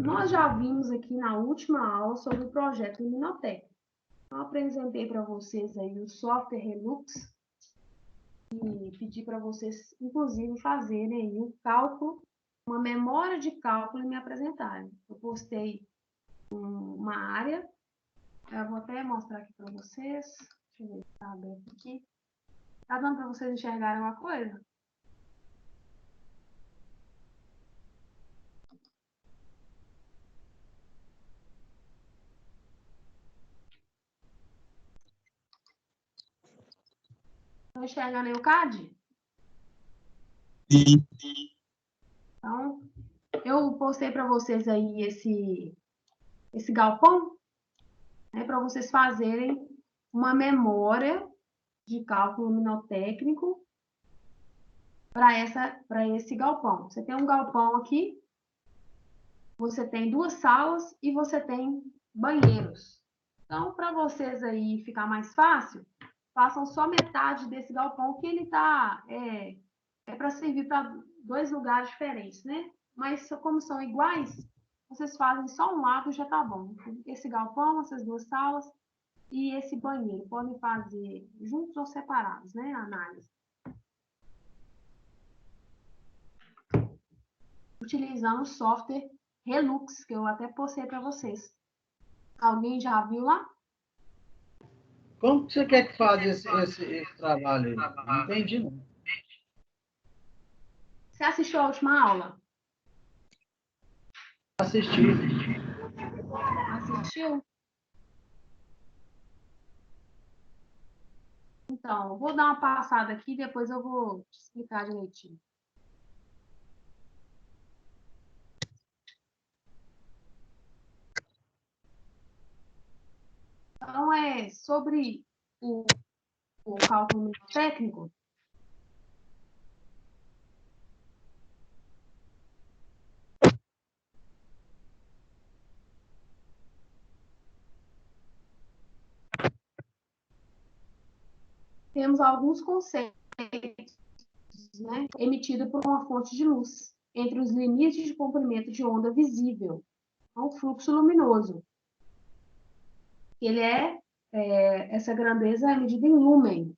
S1: Nós já vimos aqui na última aula sobre o projeto Luminotec. Eu apresentei para vocês aí o software Relux e pedi para vocês, inclusive, fazerem aí um cálculo, uma memória de cálculo e me apresentarem. Eu postei uma área, eu vou até mostrar aqui para vocês. Deixa eu ver se está aberto aqui. Está dando para vocês enxergarem uma coisa? Estão enxergando aí o CAD?
S4: Sim.
S1: Então, eu postei para vocês aí esse galpão, né, para vocês fazerem uma memória de cálculo luminotécnico para esse galpão. Você tem um galpão aqui, você tem 2 salas e você tem banheiros. Então, para vocês aí ficar mais fácil, façam só metade desse galpão, que ele é para servir para 2 lugares diferentes, né? Mas como são iguais, vocês fazem só um lado e já tá bom. Esse galpão, essas 2 salas e esse banheiro. Podem fazer juntos ou separados, né? A análise. Utilizando o software Relux, que eu até postei para vocês. Alguém já viu lá?
S5: Como que você quer que faça esse trabalho aí? Não entendi, não.
S1: Você assistiu a última aula?
S5: Assisti.
S1: Assistiu? Então, vou dar uma passada aqui, depois eu vou te explicar direitinho. Então, sobre o cálculo técnico. Temos alguns conceitos, né, emitidos por uma fonte de luz, entre os limites de comprimento de onda visível, o fluxo luminoso. Ele essa grandeza é medida em lumen.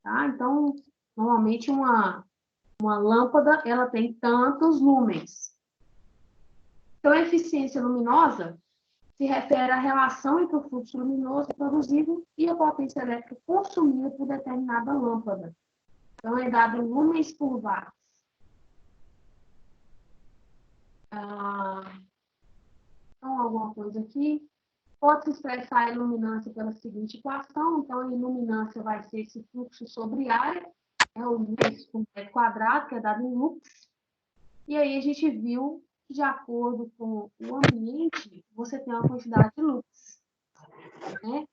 S1: Tá? Então, normalmente uma lâmpada ela tem tantos lumens. Então, a eficiência luminosa se refere à relação entre o fluxo luminoso produzido e a potência elétrica consumida por determinada lâmpada. Então, é dado em lumens por watts. Então, alguma coisa aqui. Pode-se expressar a iluminância pela seguinte equação. Então, a iluminância vai ser esse fluxo sobre área, é o lux por metro quadrado, que é dado em lux. E aí, a gente viu que, de acordo com o ambiente, você tem uma quantidade de lux. Né?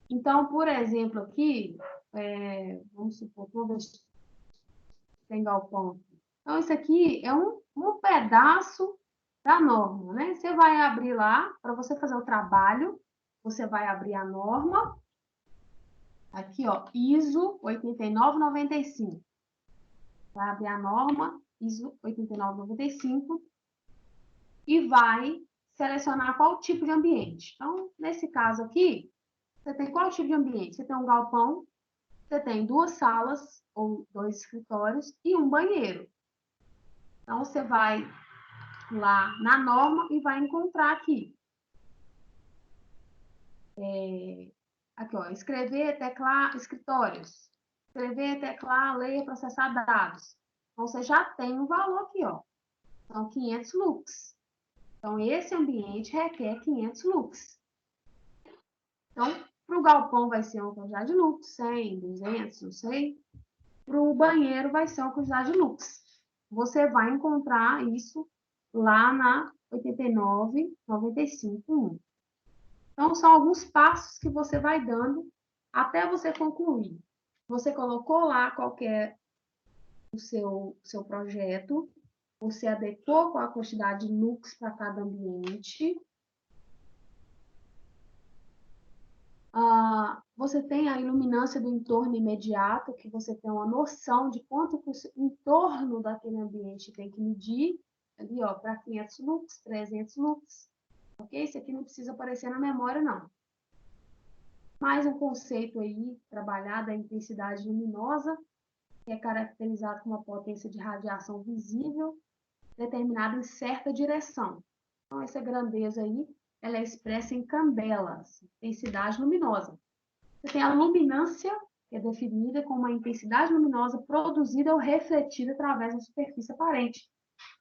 S1: Então, por exemplo, aqui, vamos supor, vamos ver se tem galpão. Então, isso aqui é um pedaço da norma, né? Você vai abrir lá, para você fazer o trabalho, você vai abrir a norma, aqui, ó, ISO 8995. Vai abrir a norma, ISO 8995, e vai selecionar qual tipo de ambiente. Então, nesse caso aqui, você tem qual tipo de ambiente? Você tem um galpão, você tem 2 salas ou 2 escritórios e um banheiro. Então, você vai lá na norma e vai encontrar aqui. Aqui, ó, escrever, teclar, escritórios. Escrever, teclar, ler, processar dados. Então, você já tem um valor aqui, ó. São 500 lux. Então, esse ambiente requer 500 lux. Então, para o galpão vai ser uma quantidade de lux, 100, 200, não sei. Para o banheiro vai ser uma quantidade de lux. Você vai encontrar isso lá na 89.95.1. Então, são alguns passos que você vai dando até você concluir. Você colocou lá qual que é o seu projeto, você adequou qual a quantidade de lux para cada ambiente. Você tem a iluminância do entorno imediato, que você tem uma noção de quanto que o entorno daquele ambiente tem que medir. Ali, ó, para 500 lux, 300 lux. Ok? Isso aqui não precisa aparecer na memória, não. Mais um conceito aí, trabalhado, a intensidade luminosa, que é caracterizado como uma potência de radiação visível, determinada em certa direção. Então, essa grandeza aí, ela é expressa em candelas, intensidade luminosa. Você tem a luminância, que é definida como uma intensidade luminosa produzida ou refletida através da superfície aparente.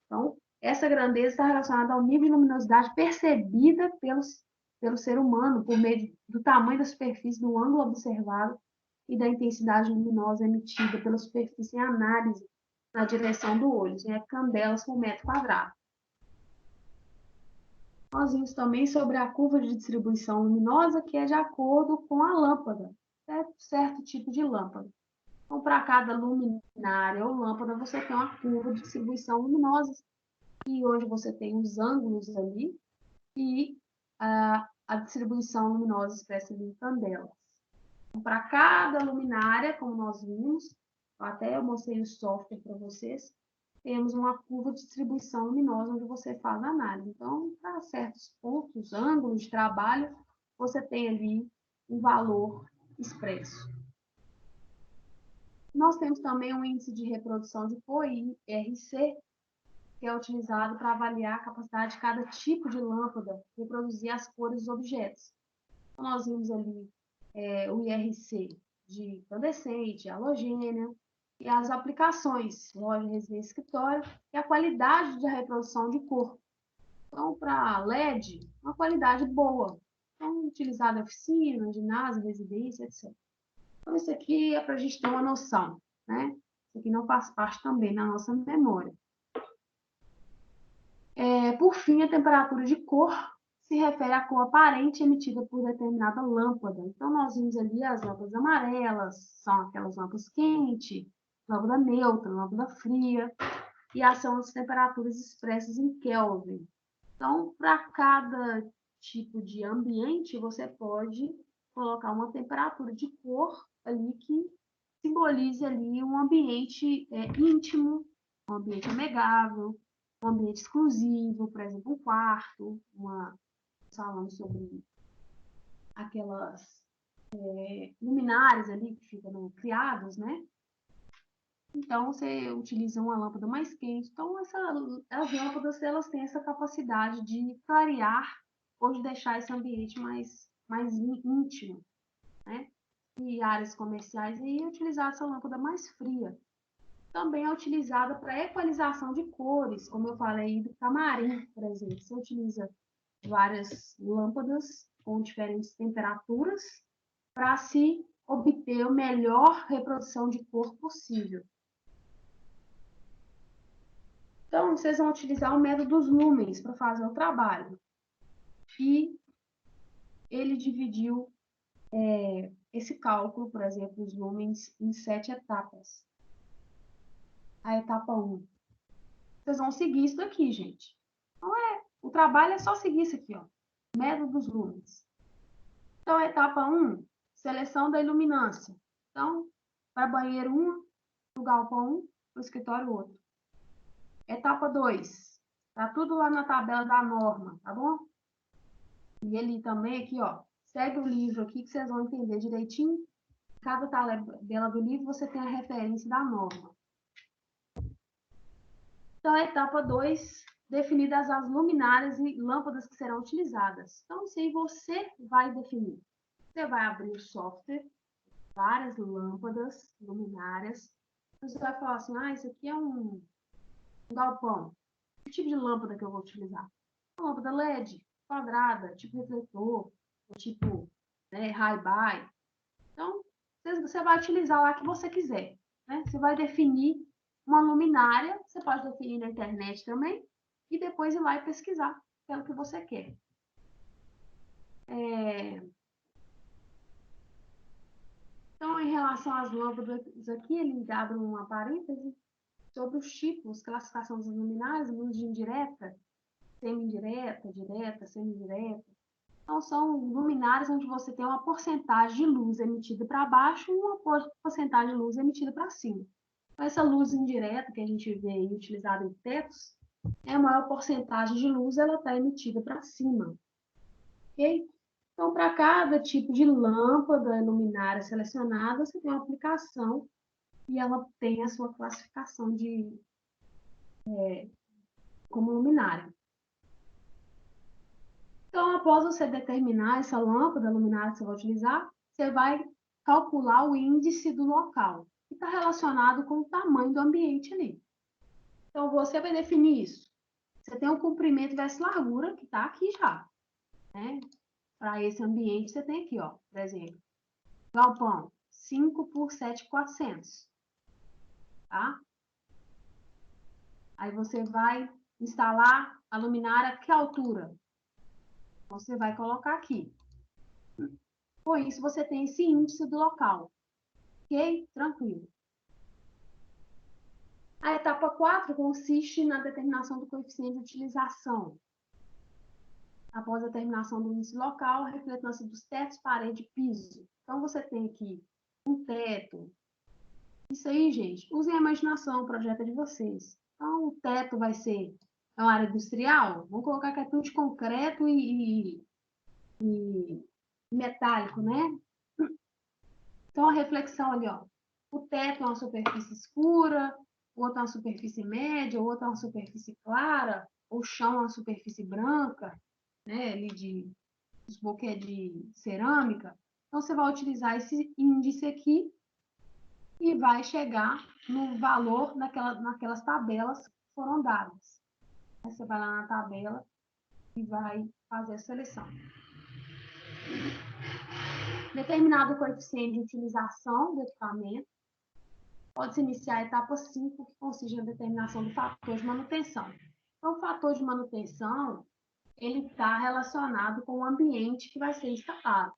S1: Então, essa grandeza está relacionada ao nível de luminosidade percebida pelo ser humano por meio do tamanho da superfície, do ângulo observado e da intensidade luminosa emitida pela superfície em análise na direção do olho, candelas por metro quadrado. Nós vimos também sobre a curva de distribuição luminosa, que é de acordo com a lâmpada, certo tipo de lâmpada. Então, para cada luminária ou lâmpada, você tem uma curva de distribuição luminosa, e hoje você tem os ângulos ali, e a distribuição luminosa expressa em candelas. Então, para cada luminária, como nós vimos, até eu mostrei o software para vocês, temos uma curva de distribuição luminosa onde você faz a análise. Então, para certos pontos, ângulos de trabalho, você tem ali um valor expresso. Nós temos também um índice de reprodução de cor, IRC, que é utilizado para avaliar a capacidade de cada tipo de lâmpada reproduzir as cores dos objetos. Então, nós vimos ali o IRC de incandescente, halogênea, e as aplicações, loja, residência, escritório, e a qualidade de reprodução de cor. Então, para LED, uma qualidade boa. Então, utilizado em oficina, ginásio, residência, etc. Então, isso aqui é para a gente ter uma noção, né? Isso aqui não faz parte também da nossa memória. Por fim, a temperatura de cor se refere à cor aparente emitida por determinada lâmpada. Então, nós vimos ali as lâmpadas amarelas, são aquelas lâmpadas quentes, lâmpada neutra, lâmpada fria, e são as temperaturas expressas em Kelvin. Então, para cada tipo de ambiente, você pode colocar uma temperatura de cor ali que simbolize ali um ambiente íntimo, um ambiente amigável, um ambiente exclusivo, por exemplo, um quarto, falando sobre aquelas luminárias ali que ficam criadas, né? Então, você utiliza uma lâmpada mais quente. Então, as lâmpadas, elas têm essa capacidade de clarear ou de deixar esse ambiente mais íntimo, né? E áreas comerciais, aí, utilizar essa lâmpada mais fria. Também é utilizada para equalização de cores, como eu falei do camarim, por exemplo. Você utiliza várias lâmpadas com diferentes temperaturas para se obter a melhor reprodução de cor possível. Então, vocês vão utilizar o método dos lumens para fazer o trabalho. E ele dividiu esse cálculo, por exemplo, dos lumens, em 7 etapas. A etapa 1. Vocês vão seguir isso daqui, gente. Então, o trabalho é só seguir isso aqui, ó. Método dos lumens. Então, a etapa 1, seleção da iluminância. Então, para banheiro 1, para o galpão 1, para o escritório outro. Etapa 2, tá tudo lá na tabela da norma, tá bom? E ele também aqui, ó, segue o livro aqui que vocês vão entender direitinho. Cada tabela do livro você tem a referência da norma. Então, a etapa 2, definidas as luminárias e lâmpadas que serão utilizadas. Então, isso aí você vai definir. Você vai abrir o software, várias lâmpadas, luminárias. Você vai falar assim, isso aqui é um galpão. Que tipo de lâmpada que eu vou utilizar? Uma lâmpada LED, quadrada, tipo refletor, ou tipo, né, high-by. Então, você vai utilizar lá que você quiser, né? Você vai definir uma luminária, você pode definir na internet também, e depois ir lá e pesquisar pelo que você quer. Então, em relação às lâmpadas aqui, ele abre uma parêntese sobre os tipos, classificação das luminárias, luz indireta, semi-indireta, direta, semi-indireta. Então, são luminárias onde você tem uma porcentagem de luz emitida para baixo e uma porcentagem de luz emitida para cima. Então, essa luz indireta que a gente vê aí utilizada em tetos, a maior porcentagem de luz ela está emitida para cima. Ok? Então, para cada tipo de lâmpada luminária selecionada, você tem uma aplicação e ela tem a sua classificação como luminária. Então, após você determinar essa lâmpada luminária que você vai utilizar, você vai calcular o índice do local, que está relacionado com o tamanho do ambiente ali. Então, você vai definir isso. Você tem o comprimento versus largura, que está aqui já, né? Para esse ambiente, você tem aqui, ó, por exemplo, galpão, 5 por 7.400, tá? Aí você vai instalar a luminária a que altura? Você vai colocar aqui. Com isso, você tem esse índice do local. Ok? Tranquilo. A etapa 4 consiste na determinação do coeficiente de utilização. Após a determinação do índice local, a refletância dos tetos, parede e piso. Então, você tem aqui um teto. Isso aí, gente, usem a imaginação, o projeto é de vocês. Então, o teto vai ser uma área industrial. Vamos colocar que é tudo de concreto e metálico, né? Então, a reflexão ali, ó. O teto é uma superfície escura, o outro é uma superfície média, o outro é uma superfície clara, o chão é uma superfície branca, né? Ali os boquês de cerâmica. Então, você vai utilizar esse índice aqui e vai chegar no valor naquelas tabelas que foram dadas. Aí você vai lá na tabela e vai fazer a seleção. Determinado o coeficiente de utilização do equipamento, pode-se iniciar a etapa 5, que consiste na determinação do fator de manutenção. Então, o fator de manutenção, ele está relacionado com o ambiente que vai ser instalado.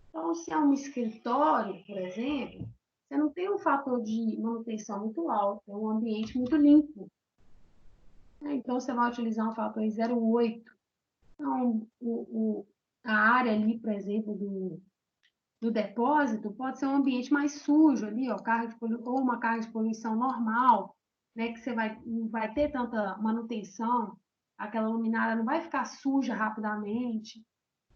S1: Então, se é um escritório, por exemplo, você não tem um fator de manutenção muito alto, é um ambiente muito limpo. Então, você vai utilizar um fator 0,8. Então, a área ali, por exemplo, do depósito pode ser um ambiente mais sujo ali, ó, ou uma carga de poluição normal, né, que você não vai ter tanta manutenção, aquela luminária não vai ficar suja rapidamente,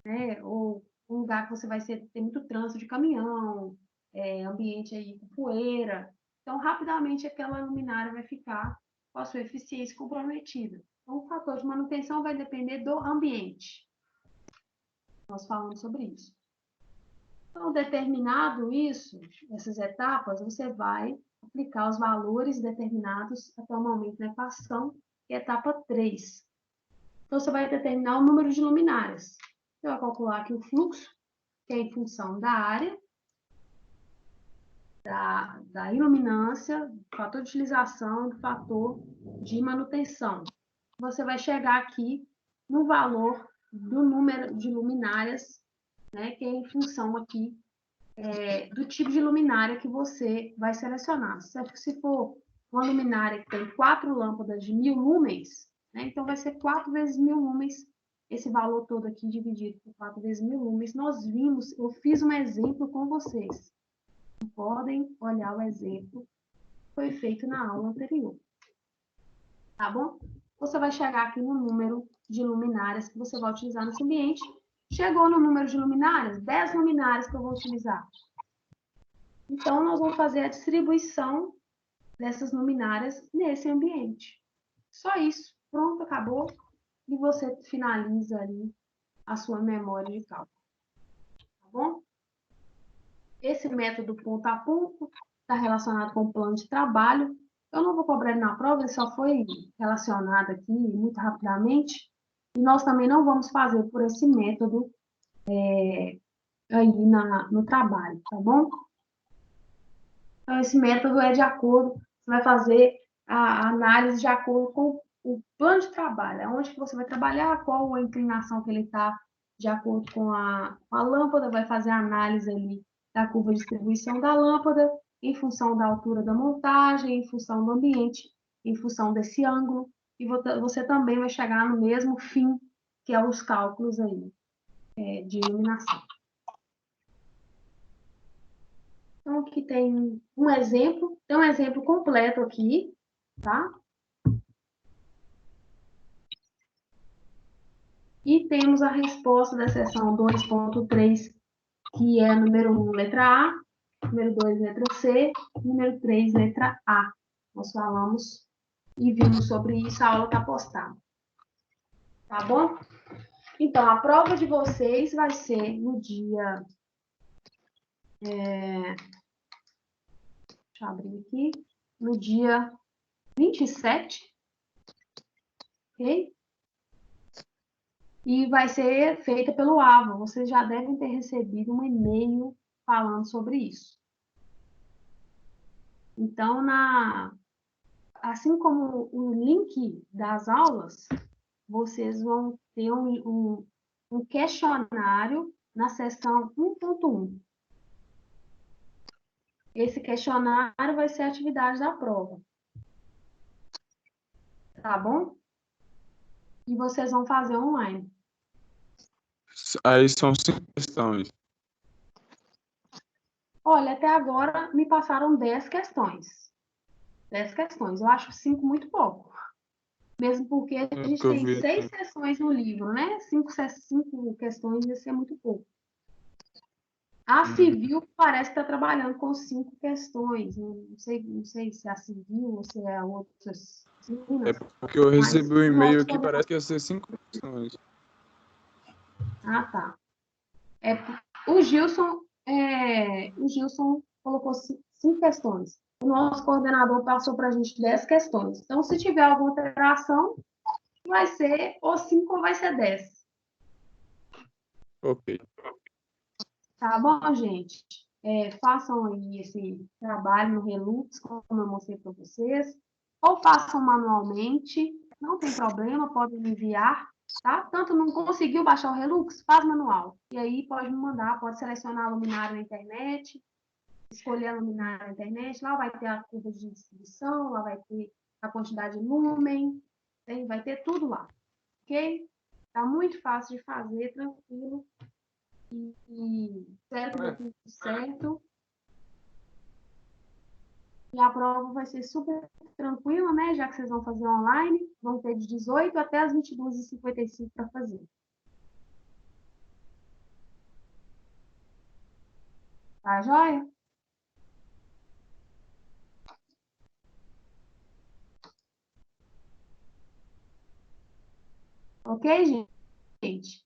S1: né, ou um lugar que você vai ter muito trânsito de caminhão, ambiente aí com poeira, então rapidamente aquela luminária vai ficar com a sua eficiência comprometida. Então, o fator de manutenção vai depender do ambiente. Nós falamos sobre isso. Então, determinado isso, essas etapas, você vai aplicar os valores determinados até o momento da equação, que é a etapa 3. Então, você vai determinar o número de luminárias. Você vai calcular aqui o fluxo, que é em função da área, da iluminância, do fator de utilização e do fator de manutenção. Você vai chegar aqui no valor do número de luminárias, né, que é em função aqui do tipo de luminária que você vai selecionar. Se for uma luminária que tem 4 lâmpadas de 1000 lumens, né, então vai ser 4 vezes 1000 lumens, esse valor todo aqui dividido por 4 vezes 1000 lumens. Nós vimos, eu fiz um exemplo com vocês. Podem olhar o exemplo que foi feito na aula anterior. Tá bom? Você vai chegar aqui no número de luminárias que você vai utilizar nesse ambiente. Chegou no número de luminárias? 10 luminárias que eu vou utilizar. Então, nós vamos fazer a distribuição dessas luminárias nesse ambiente. Só isso. Pronto, acabou. E você finaliza ali a sua memória de cálculo. Tá bom? Esse método ponto a ponto está relacionado com o plano de trabalho. Eu não vou cobrar ele na prova, ele só foi relacionado aqui muito rapidamente. E nós também não vamos fazer por esse método aí no trabalho, tá bom? Então, esse método é de acordo, você vai fazer a análise de acordo com o plano de trabalho, onde que você vai trabalhar, qual a inclinação que ele está, de acordo com a lâmpada, vai fazer a análise ali da curva de distribuição da lâmpada, em função da altura da montagem, em função do ambiente, em função desse ângulo, e você também vai chegar no mesmo fim, que é os cálculos aí, de iluminação. Então, aqui tem um exemplo completo aqui, tá? E temos a resposta da seção 2.3, que é número 1, letra A, número 2, letra C, número 3, letra A. Nós falamos e vimos sobre isso, a aula está postada. Tá bom? Então, a prova de vocês vai ser no dia... deixa eu abrir aqui. No dia 27, ok? E vai ser feita pelo AVA. Vocês já devem ter recebido um e-mail falando sobre isso. Então, assim como o link das aulas, vocês vão ter um questionário na seção 1.1. Esse questionário vai ser a atividade da prova. Tá bom? E vocês vão fazer online.
S7: Aí são 5 questões.
S1: Olha, até agora me passaram 10 questões. 10 questões. Eu acho 5 muito pouco. Mesmo porque a gente
S7: Nunca
S1: tem
S7: vi.
S1: 6 sessões no livro, né? 5 questões ia ser muito pouco. A civil parece estar trabalhando com 5 questões. Não sei se é a civil ou se é outras
S7: É
S1: disciplinas.
S7: porque eu recebi um e-mail aqui,
S1: nosso
S7: parece que ia ser 5 questões.
S1: Ah, tá. O Gilson colocou 5 questões. O nosso coordenador passou para a gente 10 questões. Então, se tiver alguma alteração, vai ser ou 5 ou vai ser 10.
S7: Ok.
S1: Tá bom, gente? Façam aí esse trabalho no Relux, como eu mostrei para vocês. Ou façam manualmente, não tem problema, podem me enviar, tá? Tanto não conseguiu baixar o Relux, faz manual. E aí pode me mandar, pode selecionar a luminária na internet, escolher a luminária na internet, lá vai ter a curva de distribuição, lá vai ter a quantidade de lumen, vai ter tudo lá, ok? Tá muito fácil de fazer, tranquilo. E espero que dê tudo certo. E a prova vai ser super tranquila, né? Já que vocês vão fazer online, vão ter de 18 até as 22h55 para fazer. Tá joia? Ok, gente?